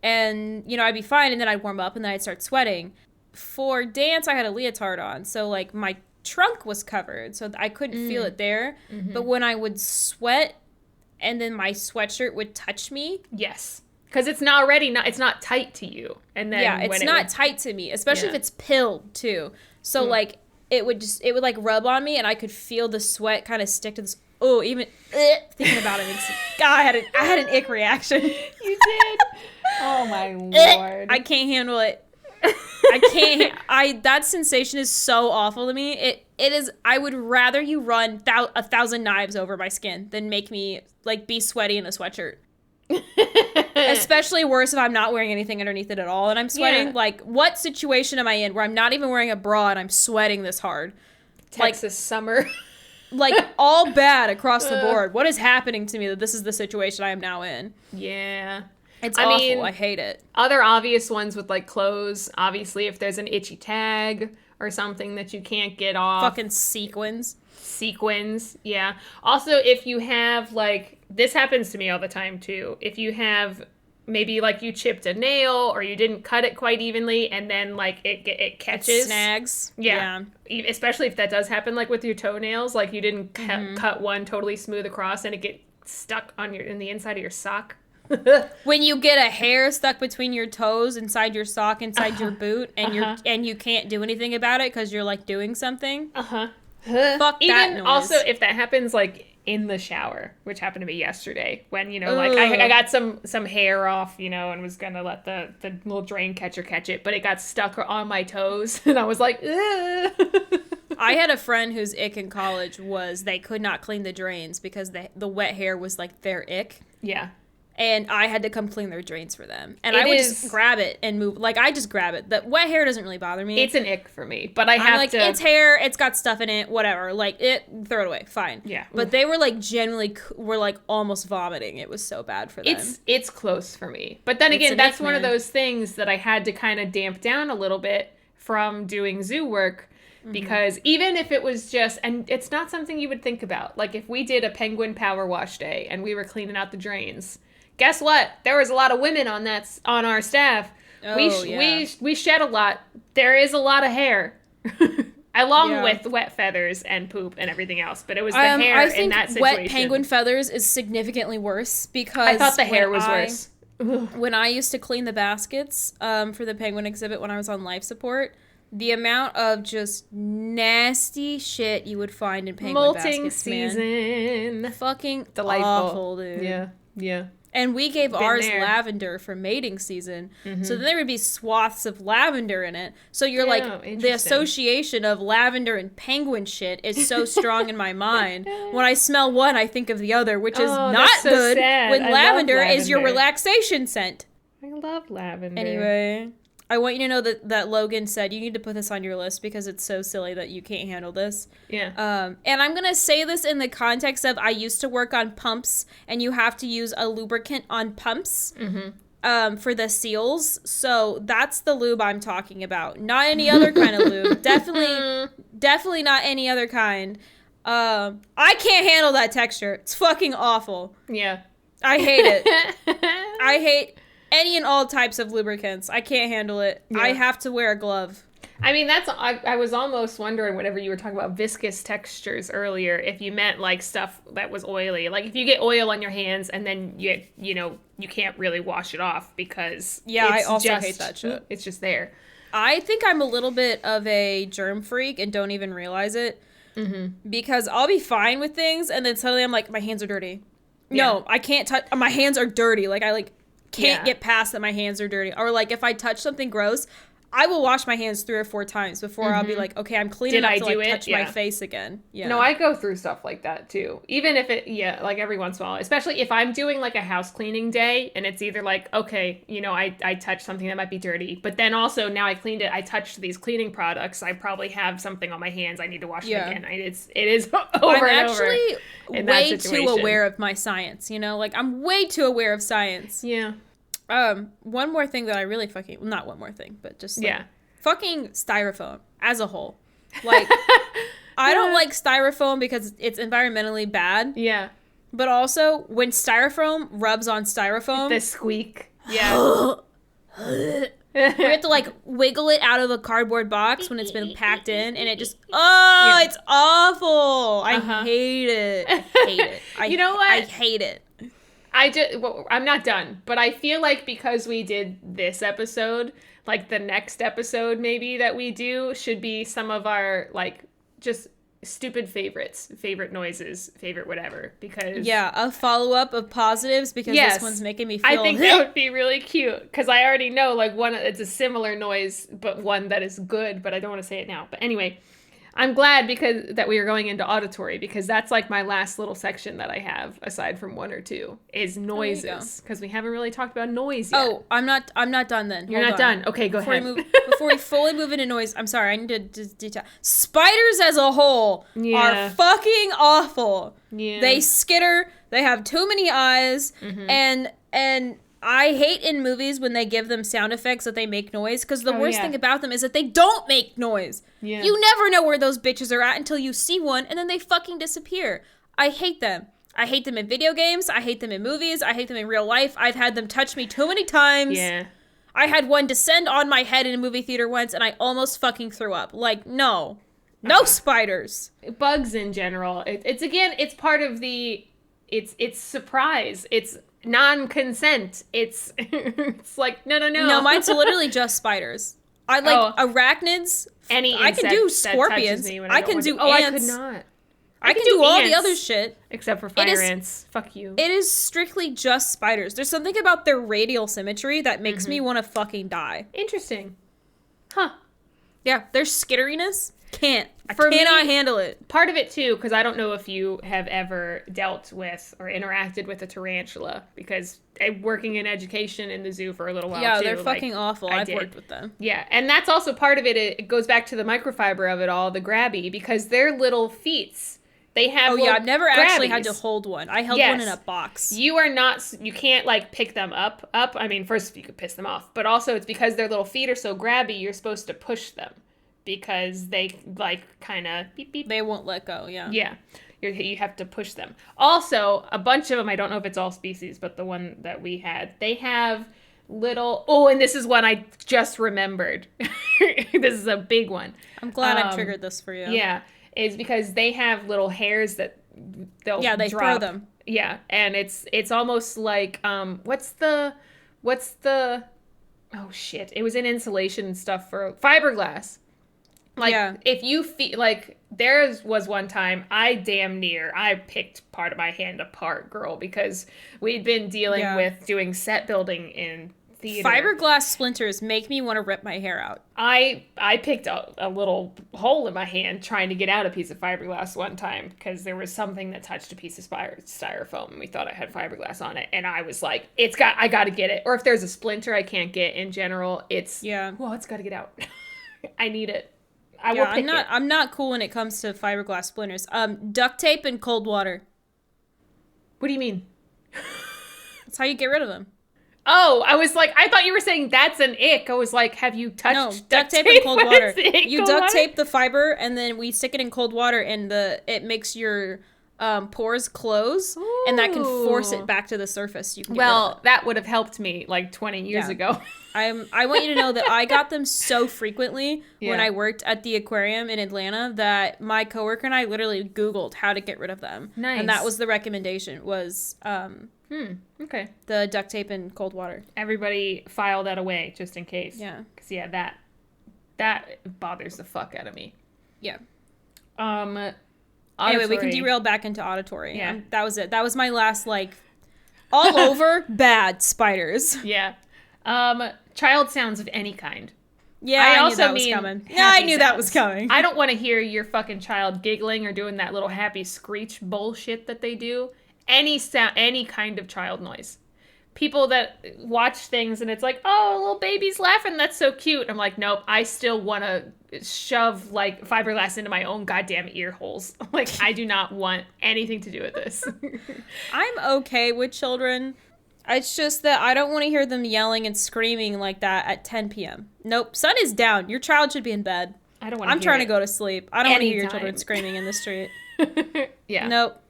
And, you know, I'd be fine and then I'd warm up and then I'd start sweating. For dance, I had a leotard on. So, like, my trunk was covered. So I couldn't feel it there. But when I would sweat and then my sweatshirt would touch me. Yes. Because it's not already it's not tight to you. And then it's not tight to me, especially if it's pilled too. So like it would like rub on me and I could feel the sweat kind of stick to this. Oh, even thinking about it, God, I had an ick reaction. You did. Oh my Lord. I can't handle it. That sensation is so awful to me. It is. I would rather you run 1,000 knives over my skin than make me like be sweaty in a sweatshirt. Especially worse if I'm not wearing anything underneath it at all and I'm sweating. Like, what situation am I in where I'm not even wearing a bra and I'm sweating this hard? Texas summer. like all bad across the board. What is happening to me that this is the situation I am now in? Yeah. It's awful. I hate it. Other obvious ones with like clothes, obviously if there's an itchy tag or something that you can't get off. Fucking sequins. Yeah. Also, if you have like, this happens to me all the time too. If you have maybe like you chipped a nail or you didn't cut it quite evenly and then like it catches. It snags. Yeah. Especially if that does happen like with your toenails, like you didn't cut one totally smooth across and it get stuck on in the inside of your sock. When you get a hair stuck between your toes, inside your sock, inside your boot, and you can't do anything about it because you're like doing something. Fuck that noise. Also, if that happens like in the shower, which happened to me yesterday, when like I got some hair off, and was gonna let the little drain catcher catch it, but it got stuck on my toes, and I was like, ugh. I had a friend whose ick in college was they could not clean the drains because the wet hair was like their ick. Yeah. And I had to come clean their drains for them. And I would just grab it and move. Like, I just grab it. The wet hair doesn't really bother me. It's an ick for me. But I'm like, it's hair. It's got stuff in it. Whatever. Like, throw it away. Fine. Yeah. But they were, like, were, like, almost vomiting. It was so bad for them. It's close for me. But then again, that's one of those things that I had to kind of damp down a little bit from doing zoo work. Because even if it was just, and it's not something you would think about. Like, if we did a penguin power wash day and we were cleaning out the drains, guess what? There was a lot of women on our staff. We shed a lot. There is a lot of hair, along with wet feathers and poop and everything else. But it was the hair in that situation. Wet penguin feathers is significantly worse because I thought the hair was worse. When I used to clean the baskets for the penguin exhibit when I was on life support, the amount of just nasty shit you would find in penguin baskets, season. Fucking delightful. Awful, dude. Yeah. And we gave ours lavender for mating season. So then there would be swaths of lavender in it. So you're like, the association of lavender and penguin shit is so strong in my mind. When I smell one, I think of the other, which is not so good sad. when lavender is your relaxation scent. I love lavender. Anyway, I want you to know that Logan said you need to put this on your list because it's so silly that you can't handle this. Yeah. And I'm going to say this in the context of I used to work on pumps and you have to use a lubricant on pumps for the seals. So that's the lube I'm talking about. Not any other kind of lube. Definitely not any other kind. I can't handle that texture. It's fucking awful. Yeah. I hate it. I hate any and all types of lubricants. I can't handle it. Yeah. I have to wear a glove. I mean, I was almost wondering whenever you were talking about viscous textures earlier, if you meant like stuff that was oily. Like if you get oil on your hands and then you can't really wash it off because I also hate that shit. It's just there. I think I'm a little bit of a germ freak and don't even realize it because I'll be fine with things and then suddenly I'm like, my hands are dirty. Yeah. No, I can't touch. My hands are dirty. Like I can't get past that my hands are dirty. Or like if I touch something gross, I will wash my hands 3 or 4 times before I'll be like, okay, I'm clean enough to touch my face again. Yeah. No, I go through stuff like that too. Even if like every once in a while, especially if I'm doing like a house cleaning day and it's either like, okay, I touched something that might be dirty, but then also now I cleaned it, I touched these cleaning products, I probably have something on my hands, I need to wash it again. It is over I'm and over. I'm actually way too aware of my science, like I'm way too aware of science. Yeah. One more thing that I really not one more thing, but just fucking styrofoam as a whole. Like, I don't like styrofoam because it's environmentally bad. Yeah. But also, when styrofoam rubs on styrofoam, the squeak. Yeah. We have to like wiggle it out of a cardboard box when it's been packed in, and it just it's awful. I hate it. I hate it. You know what? I hate it. I'm not done, but I feel like because we did this episode, like the next episode maybe that we do should be some of our like just stupid favorites, favorite noises, favorite whatever, because a follow-up of positives because this one's making me feel I think that would be really cute because I already know like it's a similar noise but one that is good, but I don't want to say it now. But anyway, I'm glad that we are going into auditory, because that's like my last little section that I have aside from 1 or 2 is noises, because we haven't really talked about noise yet. Oh, I'm not done then. You're not done. Okay, go ahead. Before we fully move into noise, I'm sorry, I need to detail. Spiders as a whole are fucking awful. Yeah. They skitter, they have too many eyes, and I hate in movies when they give them sound effects that they make noise, because the worst thing about them is that they don't make noise. Yeah. You never know where those bitches are at until you see one, and then they fucking disappear. I hate them. I hate them in video games. I hate them in movies. I hate them in real life. I've had them touch me too many times. Yeah. I had one descend on my head in a movie theater once, and I almost fucking threw up. Like, no. No spiders. Bugs in general. It's part of it's surprise. It's non-consent. It's like, no. No, mine's literally just spiders. I like arachnids. I can do scorpions. I can do ants. I could not. I can do all the other shit. Except for fire ants. Fuck you. It is strictly just spiders. There's something about their radial symmetry that makes me want to fucking die. Interesting. Huh. Yeah, their skitteriness. I cannot handle it. Part of it, too, because I don't know if you have ever dealt with or interacted with a tarantula, because working in education in the zoo for a little while, yeah, they're fucking awful. I've worked with them. Yeah, and that's also part of it. It goes back to the microfiber of it all, the grabby, because their little feet, they have I've never actually had to hold one. I held one in a box. You can't, like, pick them up. I mean, first, you could piss them off, but also it's because their little feet are so grabby, you're supposed to push them. Because they, like, kind of beep, beep. They won't let go, yeah. Yeah. You have to push them. Also, a bunch of them, I don't know if it's all species, but the one that we had, they have little... Oh, and this is one I just remembered. This is a big one. I'm glad I triggered this for you. Yeah. It's because they have little hairs that they'll they drop. throw them. Yeah. And it's almost like... What's the... Oh, shit. It was in insulation stuff for fiberglass. Like, if you feel like there was one time I picked part of my hand apart, girl, because we'd been dealing with doing set building in theater. Fiberglass splinters make me want to rip my hair out. I picked a little hole in my hand trying to get out a piece of fiberglass one time because there was something that touched a piece of styrofoam and we thought I had fiberglass on it. And I was like, I got to get it. Or if there's a splinter I can't get in general, it's got to get out. I need it. I'm not cool when it comes to fiberglass splinters. Duct tape and cold water. What do you mean? That's how you get rid of them. Oh, I was like, I thought you were saying that's an ick. I was like, have you touched duct tape and cold water? You duct tape the fiber and then we stick it in cold water and it makes your pores close. Ooh. And that can force it back to the surface. You can that would have helped me like 20 years ago. I want you to know that I got them so frequently when I worked at the aquarium in Atlanta that my coworker and I literally Googled how to get rid of them. Nice. And that was the recommendation was okay. The duct tape and cold water. Everybody file that away just in case. Yeah. Because that bothers the fuck out of me. Yeah. Anyway, we can derail back into auditory. Yeah. That was it. That was my last, like, all over bad spiders. Yeah. Child sounds of any kind. Yeah, I knew that was coming. Yeah, I knew that was coming. I don't want to hear your fucking child giggling or doing that little happy screech bullshit that they do. Any sound, any kind of child noise. People that watch things and it's like, oh, a little baby's laughing, that's so cute. I'm like, nope, I still want to shove, like, fiberglass into my own goddamn ear holes. Like, I do not want anything to do with this. I'm okay with children. It's just that I don't want to hear them yelling and screaming like that at 10 p.m. Nope, sun is down. Your child should be in bed. I don't want to I'm trying to go to sleep. I don't want to hear your children screaming in the street. Yeah. Nope.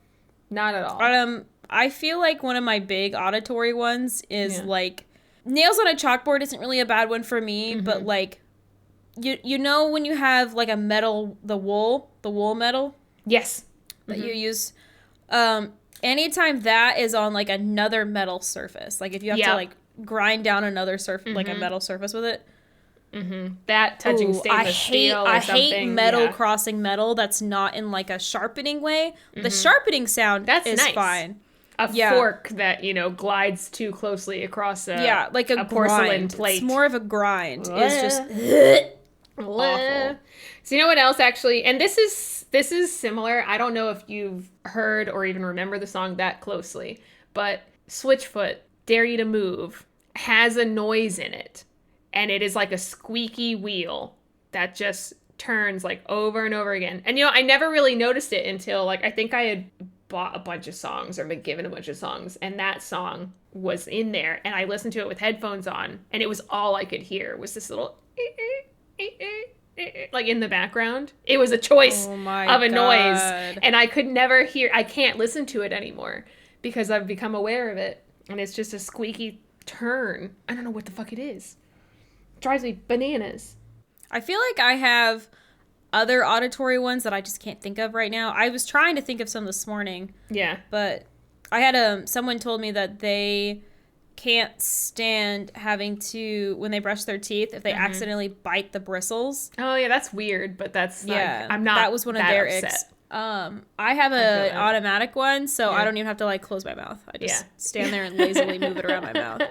Not at all. I feel like one of my big auditory ones is, like, nails on a chalkboard isn't really a bad one for me, but, like, you know when you have, like, a metal, the wool metal? Yes. That you use, anytime that is on, like, another metal surface, like, if you have to, like, grind down another surface, like, a metal surface with it. That touching stainless steel or something. I hate metal crossing metal that's not in, like, a sharpening way. The sharpening sound is nice. Fine. A fork that, glides too closely across like a porcelain grind. plate. It's more of a grind. It's just... Awful. So you know what else actually, and this is similar. I don't know if you've heard or even remember the song that closely, but Switchfoot, Dare You to Move, has a noise in it. And it is like a squeaky wheel that just turns like over and over again. And I never really noticed it until like I think I had bought a bunch of songs or been given a bunch of songs, and that song was in there, and I listened to it with headphones on, and it was all I could hear was this little like in the background. It was a choice of a noise, and I can't listen to it anymore because I've become aware of it, and it's just a squeaky turn. I don't know what the fuck it is. It drives me bananas. I feel like I have other auditory ones that I just can't think of right now. I was trying to think of some this morning. Yeah. But I had someone told me that they can't stand having to, when they brush their teeth, if they accidentally bite the bristles. Oh yeah, that's weird, but that's I'm not. That was one of their icks. I have an automatic one, so I don't even have to like close my mouth. I just stand there and lazily move it around my mouth.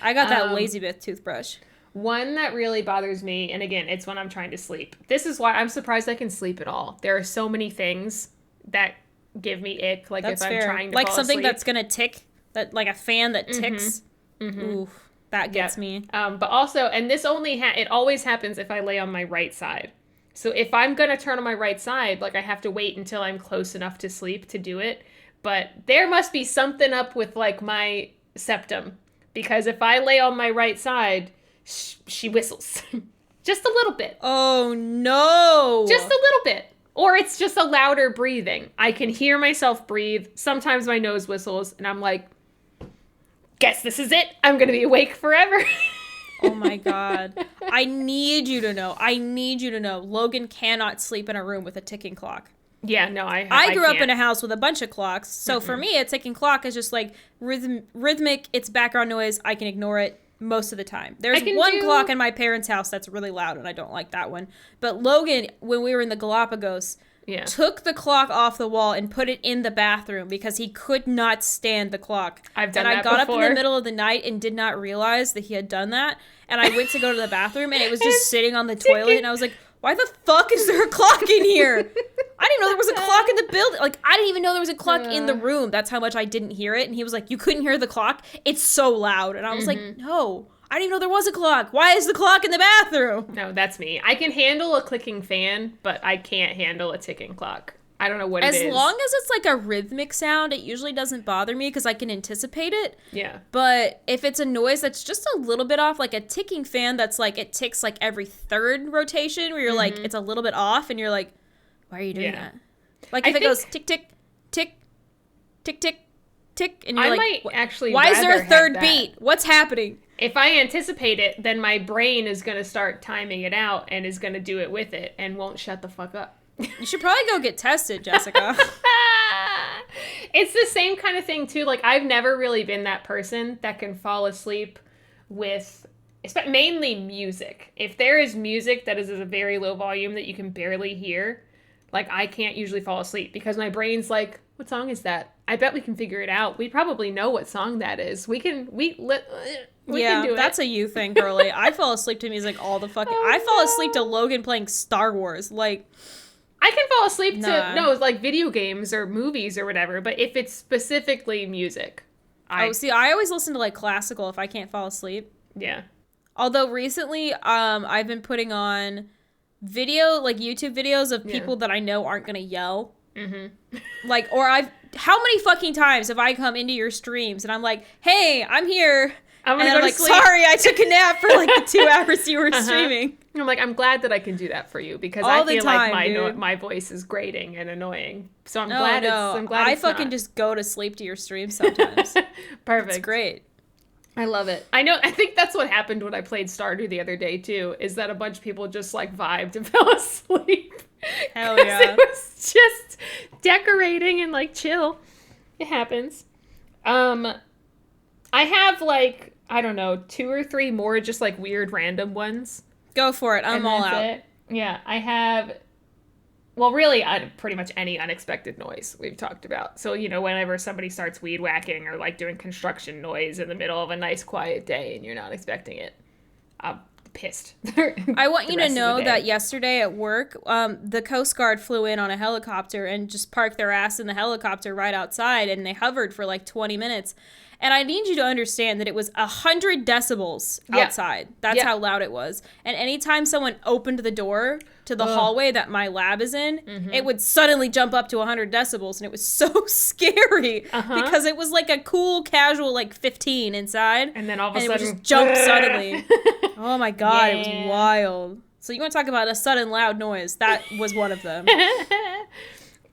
I got that Lazy Bit toothbrush. One that really bothers me, and again, it's when I'm trying to sleep. This is why I'm surprised I can sleep at all. There are so many things that give me ick, like that's if I'm trying to like fall something asleep. That's gonna tick, that like a fan that ticks. Oof, that gets me. But also, and this it always happens if I lay on my right side. So if I'm gonna turn on my right side, like I have to wait until I'm close enough to sleep to do it. But there must be something up with like my septum, because if I lay on my right side, she whistles. Just a little bit. Oh, no. Just a little bit. Or it's just a louder breathing. I can hear myself breathe. Sometimes my nose whistles, and I'm like, guess this is it. I'm going to be awake forever. Oh, my God. I need you to know. Logan cannot sleep in a room with a ticking clock. Yeah, no, I grew up in a house with a bunch of clocks. So for me, a ticking clock is just like rhythmic. It's background noise. I can ignore it most of the time. There's one clock in my parents' house that's really loud, and I don't like that one. But Logan, when we were in the Galapagos, took the clock off the wall and put it in the bathroom because he could not stand the clock. I've done that before. And I got up in the middle of the night and did not realize that he had done that. And I went to go to the bathroom, and it was just sitting on the toilet, and I was like, why the fuck is there a clock in here? I didn't know there was a clock in the building. Like, I didn't even know there was a clock in the room. That's how much I didn't hear it. And he was like, you couldn't hear the clock? It's so loud. And I was like, no, I didn't even know there was a clock. Why is the clock in the bathroom? No, that's me. I can handle a clicking fan, but I can't handle a ticking clock. I don't know what it is. As long as it's like a rhythmic sound, it usually doesn't bother me because I can anticipate it. Yeah. But if it's a noise that's just a little bit off, like a ticking fan that's like, it ticks like every third rotation where you're like, it's a little bit off and you're like, why are you doing that? Like if it goes tick, tick, tick, tick, tick, tick, and you're like, why is there a third beat? What's happening? If I anticipate it, then my brain is going to start timing it out and is going to do it with it and won't shut the fuck up. You should probably go get tested, Jessica. It's the same kind of thing, too. Like, I've never really been that person that can fall asleep with mainly music. If there is music that is at a very low volume that you can barely hear, like, I can't usually fall asleep because my brain's like, what song is that? I bet we can figure it out. We probably know what song that is. We can do it. That's a you thing, girly. I fall asleep to music all the fucking... I fall asleep to Logan playing Star Wars. Like... I can fall asleep to, like video games or movies or whatever, but if it's specifically music. I always listen to like classical if I can't fall asleep. Yeah. Although recently, I've been putting on YouTube videos of people that I know aren't going to yell. Mm-hmm. Like, how many fucking times have I come into your streams and I'm like, hey, I'm here. I'm like, sleep. Sorry, I took a nap for like the 2 hours you were streaming. I'm like, I'm glad that I can do that for you because I feel like my voice is grating and annoying. So I'm glad I fucking just go to sleep to your stream sometimes. Perfect. It's great. I love it. I think that's what happened when I played Stardew the other day too, is that a bunch of people just like vibed and fell asleep. Hell yeah. It was just decorating and like chill. It happens. I have like, I don't know, 2 or 3 more just like weird random ones. Go for it. I'm all out. It. Yeah, I have, well, really pretty much any unexpected noise we've talked about. So, whenever somebody starts weed whacking or like doing construction noise in the middle of a nice quiet day and you're not expecting it, pissed. I want you to know that yesterday at work, the Coast Guard flew in on a helicopter and just parked their ass in the helicopter right outside, and they hovered for like 20 minutes. And I need you to understand that it was 100 decibels outside. That's how loud it was. And anytime someone opened the door to the hallway that my lab is in, it would suddenly jump up to 100 decibels. And it was so scary because it was like a cool, casual, like 15 inside. And then all of a sudden, it would just jump suddenly. Oh my God, it was wild. So you want to talk about a sudden loud noise? That was one of them.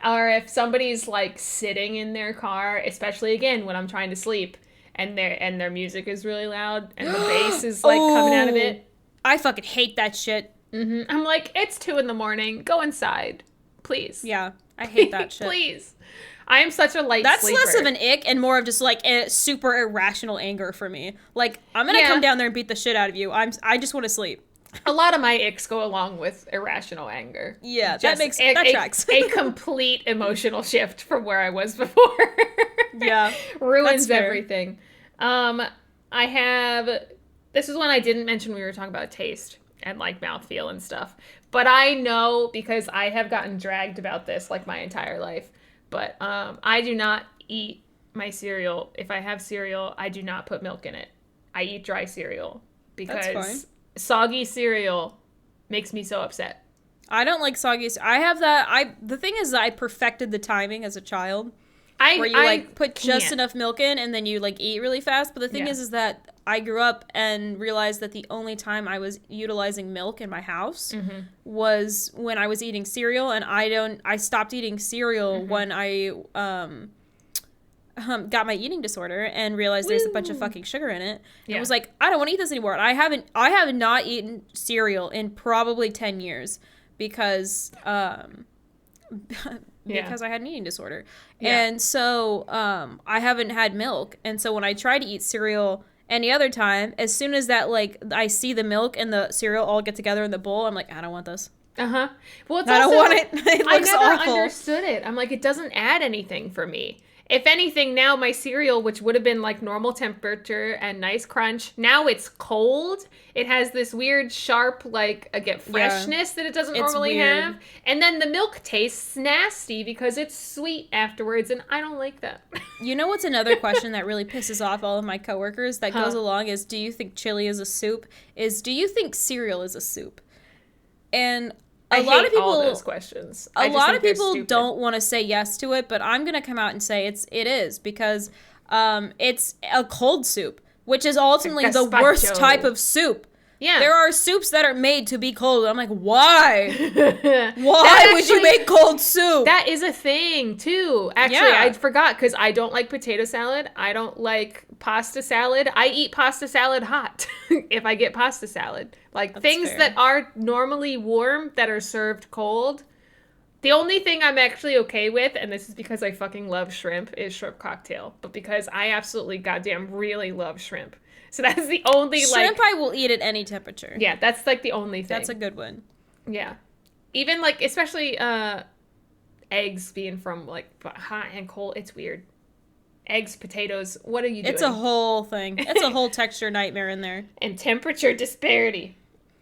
Or if somebody's like sitting in their car, especially again when I'm trying to sleep, and their music is really loud and the bass is like coming out of it. I fucking hate that shit. I'm like, it's 2 a.m. Go inside, please. Yeah, I hate that shit. Please. I am such a light sleeper. That's less of an ick and more of just like a super irrational anger for me. Like, I'm gonna come down there and beat the shit out of you. I just want to sleep. A lot of my icks go along with irrational anger. Yeah, that tracks. A complete emotional shift from where I was before. Yeah. Ruins everything. This is one I didn't mention when we were talking about taste and like mouthfeel and stuff. But I know because I have gotten dragged about this like my entire life. But I do not eat my cereal. If I have cereal, I do not put milk in it. I eat dry cereal because soggy cereal makes me so upset. I don't like soggy. The thing is that I perfected the timing as a child. Where you like put just enough milk in and then you like eat really fast. But the thing is that I grew up and realized that the only time I was utilizing milk in my house was when I was eating cereal, and I stopped eating cereal when I got my eating disorder and realized there's a bunch of fucking sugar in it. Yeah. It was like, I don't want to eat this anymore. And I have not eaten cereal in probably 10 years because because I had an eating disorder. Yeah. And so I haven't had milk. And so when I try to eat cereal any other time, as soon as that, like, I see the milk and the cereal all get together in the bowl, I'm like, I don't want this. Well, it's I don't want it. It looks I never awful. Understood it. I'm like, it doesn't add anything for me. If anything, now my cereal, which would have been like normal temperature and nice crunch, now it's cold. It has this weird, sharp, like, freshness that it doesn't normally have. And then the milk tastes nasty because it's sweet afterwards, and I don't like that. You know what's another question that really pisses off all of my coworkers that goes along is, do you think chili is a soup? Do you think cereal is a soup? And a lot of people, all those questions. A lot of people don't want to say yes to it, but I'm gonna come out and say it is because it's a cold soup, which is ultimately the worst type of soup. Yeah, there are soups that are made to be cold. I'm like, why? Why would you make cold soup? That is a thing too. Actually, I forgot because I don't like potato salad. I don't like pasta salad. I eat pasta salad hot if I get pasta salad. Like, that's things fair. That are normally warm that are served cold. The only thing I'm actually okay with, and this is because I fucking love shrimp, is shrimp cocktail. But because I absolutely goddamn really love shrimp. So that's the only, shrimp I will eat at any temperature. Yeah, that's like the only thing. That's a good one. Yeah. Even like, especially eggs being from like hot and cold, it's weird. Eggs, potatoes, what are you doing? It's a whole thing. It's a whole texture nightmare in there. And temperature disparity.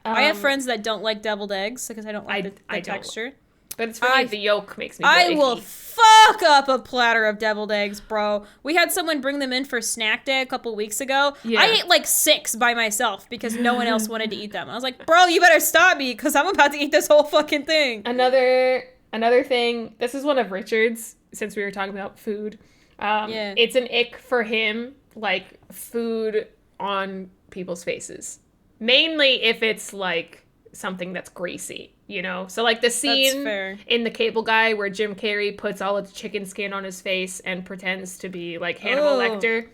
I have friends that don't like deviled eggs because I don't like the texture. But it's funny, the yolk makes me icky. will fuck up a platter of deviled eggs, bro. We had someone bring them in for snack day a couple weeks ago. Yeah. I ate like 6 by myself because no one else wanted to eat them. I was like, bro, you better stop me because I'm about to eat this whole fucking thing. Another thing, this is one of Richard's, since we were talking about food. It's an ick for him, like food on people's faces. Mainly if it's like something that's greasy, you know? So like the scene in The Cable Guy where Jim Carrey puts all of the chicken skin on his face and pretends to be like Hannibal Lecter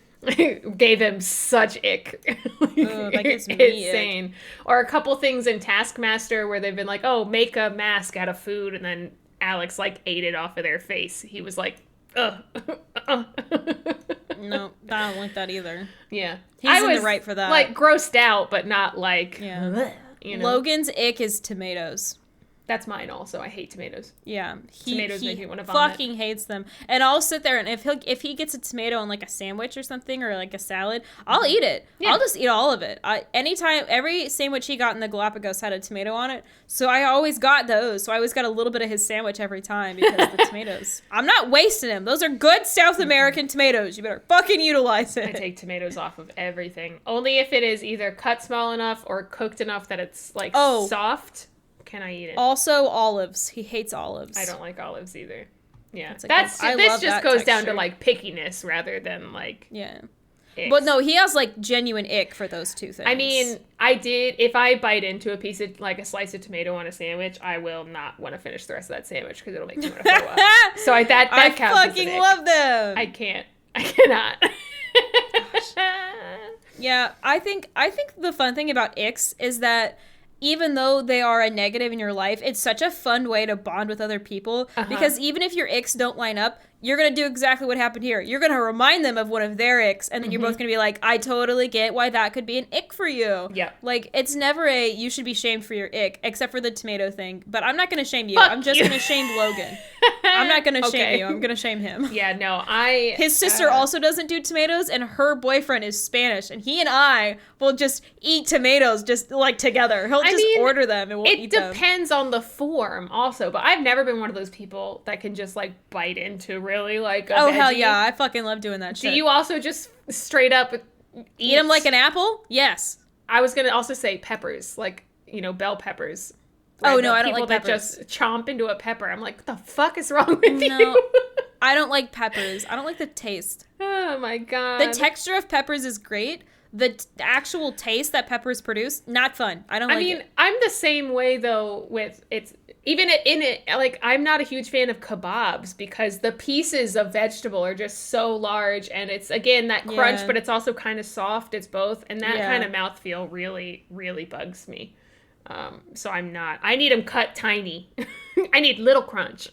gave him such ick. That gives me insane. Ick. Or a couple things in Taskmaster where they've been like, oh, make a mask out of food, and then Alex like ate it off of their face. He was like, ugh. No, I don't like that either. Yeah. He's in the right for that. Like grossed out, but not like, you know? Logan's ick is tomatoes. That's mine also. I hate tomatoes. Yeah. Tomatoes make me want to vomit. Fucking hates them. And I'll sit there, and if he gets a tomato on like a sandwich or something, or like a salad, I'll eat it. Yeah. I'll just eat all of it. Every sandwich he got in the Galapagos had a tomato on it, so I always got those. So I always got a little bit of his sandwich every time because the tomatoes. I'm not wasting them. Those are good South American tomatoes. You better fucking utilize it. I take tomatoes off of everything. Only if it is either cut small enough or cooked enough that it's like soft. Can I eat it? Also, olives. He hates olives. I don't like olives either. Yeah, this just goes down to like pickiness rather than like icks. But no, he has like genuine ick for those two things. I mean, if I bite into a piece of like a slice of tomato on a sandwich, I will not want to finish the rest of that sandwich because it'll make me want to throw up. So that counts. I fucking love them. I cannot. Yeah, I think the fun thing about icks is that even though they are a negative in your life, it's such a fun way to bond with other people because even if your icks don't line up, you're going to do exactly what happened here. You're going to remind them of one of their icks, and then you're both going to be like, I totally get why that could be an ick for you. Yeah. Like, it's never you should be shamed for your ick, except for the tomato thing. But I'm not going to shame you. Fuck I'm just going to shame Logan. I'm not going to shame you. I'm going to shame him. Yeah, no, His sister also doesn't do tomatoes, and her boyfriend is Spanish, and he and I will just eat tomatoes just, like, together. He'll just order them, and we'll eat them. It depends on the form, also, but I've never been one of those people that can just, like, bite into really, like, a veggie. Hell yeah, I fucking love doing that shit. Do you also just straight up eat them like an apple? Yes. I was gonna also say peppers, like, bell peppers. Oh, no, I don't like peppers. peppers. People that just chomp into a pepper. I'm like, what the fuck is wrong with you? No, I don't like peppers. I don't like the taste. Oh, my God. The texture of peppers is great. The actual taste that peppers produce, not fun. I don't like it. I mean, I'm the same way, though, with even in it, like, I'm not a huge fan of kebabs because the pieces of vegetable are just so large, and it's, again, that crunch, but it's also kind of soft. It's both, and that kind of mouthfeel really, really bugs me. So I need them cut tiny. I need little crunch.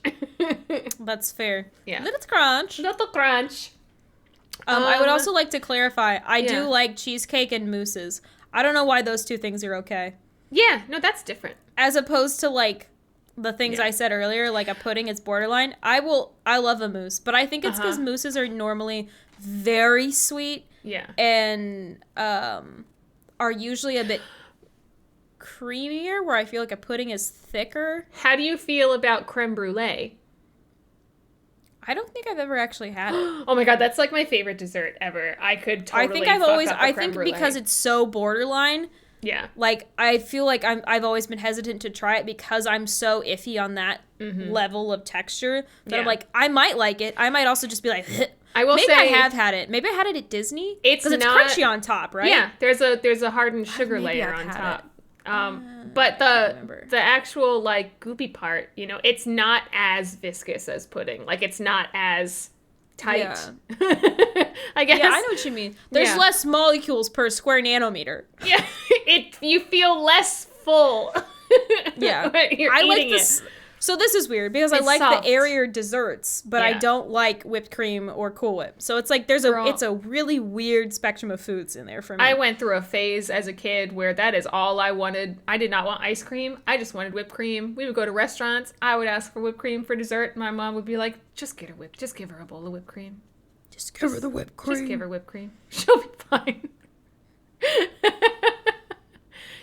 That's fair. Yeah. Little crunch. Little crunch. I would also like to clarify, I do like cheesecake and mousses. I don't know why those two things are okay. Yeah, no, that's different. As opposed to, like, the things I said earlier, like a pudding is borderline. I love a mousse, but I think it's because mousses are normally very sweet. Yeah. And are usually a bit creamier, where I feel like a pudding is thicker. How do you feel about creme brulee? I don't think I've ever actually had it. Oh my God, that's like my favorite dessert ever. I could totally I think because it's so borderline. Yeah. Like, I feel like I've always been hesitant to try it because I'm so iffy on that level of texture that I'm like, I might like it. I might also just be like, I will maybe I have had it. Maybe I had it at Disney. Because it's crunchy on top, right? Yeah, there's a hardened sugar layer on top. But the actual, like, goopy part, it's not as viscous as pudding. Like, it's not as tight. Yeah. I guess. Yeah, I know what you mean. There's less molecules per square nanometer. Yeah. You feel less full. Yeah. You're eating it. So this is weird because I like soft. the airier desserts, but I don't like whipped cream or Cool Whip. So it's like it's a really weird spectrum of foods in there for me. I went through a phase as a kid where that is all I wanted. I did not want ice cream. I just wanted whipped cream. We would go to restaurants. I would ask for whipped cream for dessert. My mom would be like, just give her a bowl of whipped cream. Just give her the whipped cream. Just give her whipped cream. She'll be fine.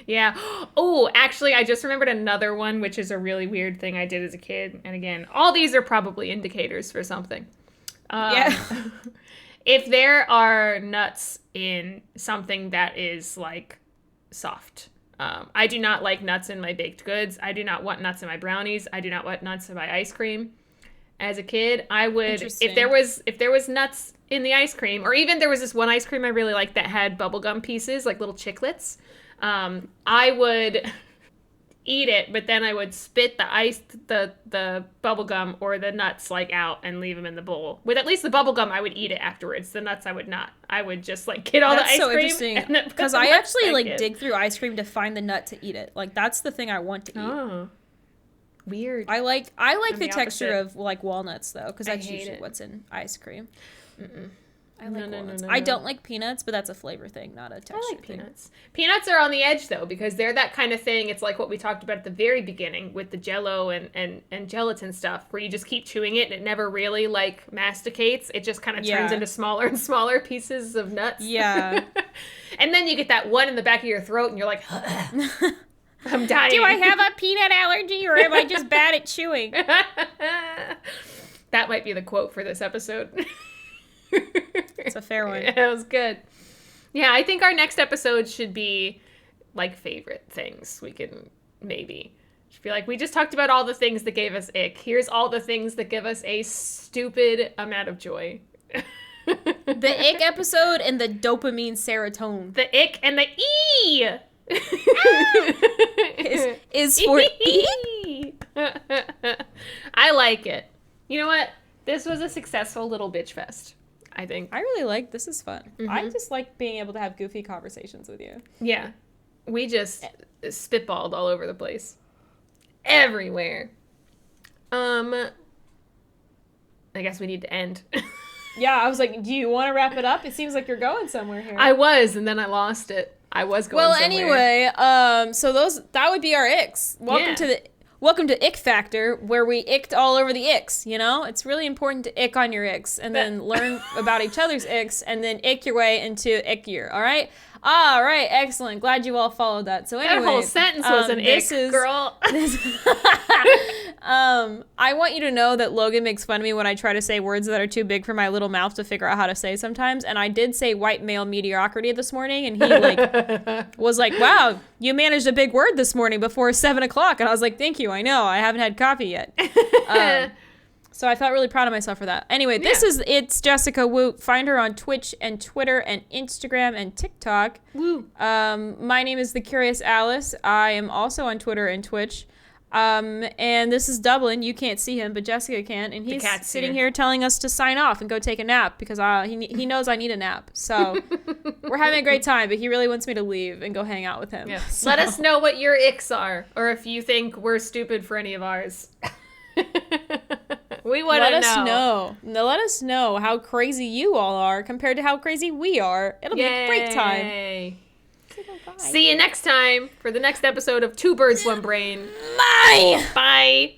Yeah. Oh, actually, I just remembered another one, which is a really weird thing I did as a kid. And again, all these are probably indicators for something. If there are nuts in something that is, like, soft. I do not like nuts in my baked goods. I do not want nuts in my brownies. I do not want nuts in my ice cream. As a kid, I would, if there was nuts in the ice cream, or even there was this one ice cream I really liked that had bubblegum pieces, like little chiclets, I would eat it, but then I would spit the bubble gum or the nuts, like, out and leave them in the bowl. With at least the bubble gum, I would eat it afterwards. The nuts, I would not. I would just, like, get all the ice cream. That's so interesting, because I actually, like, dig through ice cream to find the nut to eat it. Like, that's the thing I want to eat. Oh, weird. I like the texture of, like, walnuts, though, because that's usually what's in ice cream. I like walnuts. I don't like peanuts, but that's a flavor thing, not a texture thing. I like peanuts. Peanuts are on the edge, though, because they're that kind of thing. It's like what we talked about at the very beginning with the Jell-O and gelatin stuff, where you just keep chewing it and it never really, like, masticates. It just kind of turns into smaller and smaller pieces of nuts. Yeah. And then you get that one in the back of your throat and you're like, I'm dying. Do I have a peanut allergy or am I just bad at chewing? That might be the quote for this episode. It's a fair one. It was good. Yeah, I think our next episode should be like favorite things. We can maybe just be like, we just talked about all the things that gave us ick. Here's all the things that give us a stupid amount of joy. The ick episode and the dopamine serotonin. The ick and the E is for E. I like it. You know what? This was a successful little bitch fest, I think. I really like this. Is fun. Mm-hmm. I just like being able to have goofy conversations with you. Yeah. We just spitballed all over the place. Everywhere. I guess we need to end. Yeah, I was like, do you want to wrap it up? It seems like you're going somewhere here. I was, and then I lost it. I was going somewhere. Well, anyway, so that would be our icks. Welcome to Ick Factor, where we icked all over the icks, you know? It's really important to ick on your icks and then learn about each other's icks and then ick your way into ickier, all right? All right, excellent. Glad you all followed that. So anyway, that whole sentence was an ick, girl. I want you to know that Logan makes fun of me when I try to say words that are too big for my little mouth to figure out how to say sometimes. And I did say white male mediocrity this morning, and he was like, "Wow, you managed a big word this morning before 7:00." And I was like, "Thank you. I know. I haven't had coffee yet." So I felt really proud of myself for that. Anyway, it's Jessica Wu. Find her on Twitch and Twitter and Instagram and TikTok. Woo. My name is The Curious Alice. I am also on Twitter and Twitch. And this is Dublin. You can't see him, but Jessica can. And he's sitting here telling us to sign off and go take a nap because he knows I need a nap. So we're having a great time, but he really wants me to leave and go hang out with him. Yeah. So. Let us know what your icks are, or if you think we're stupid for any of ours. We want to know. Let us know how crazy you all are compared to how crazy we are. It'll be a great time. See you next time for the next episode of Two Birds, One Brain. Bye. Bye.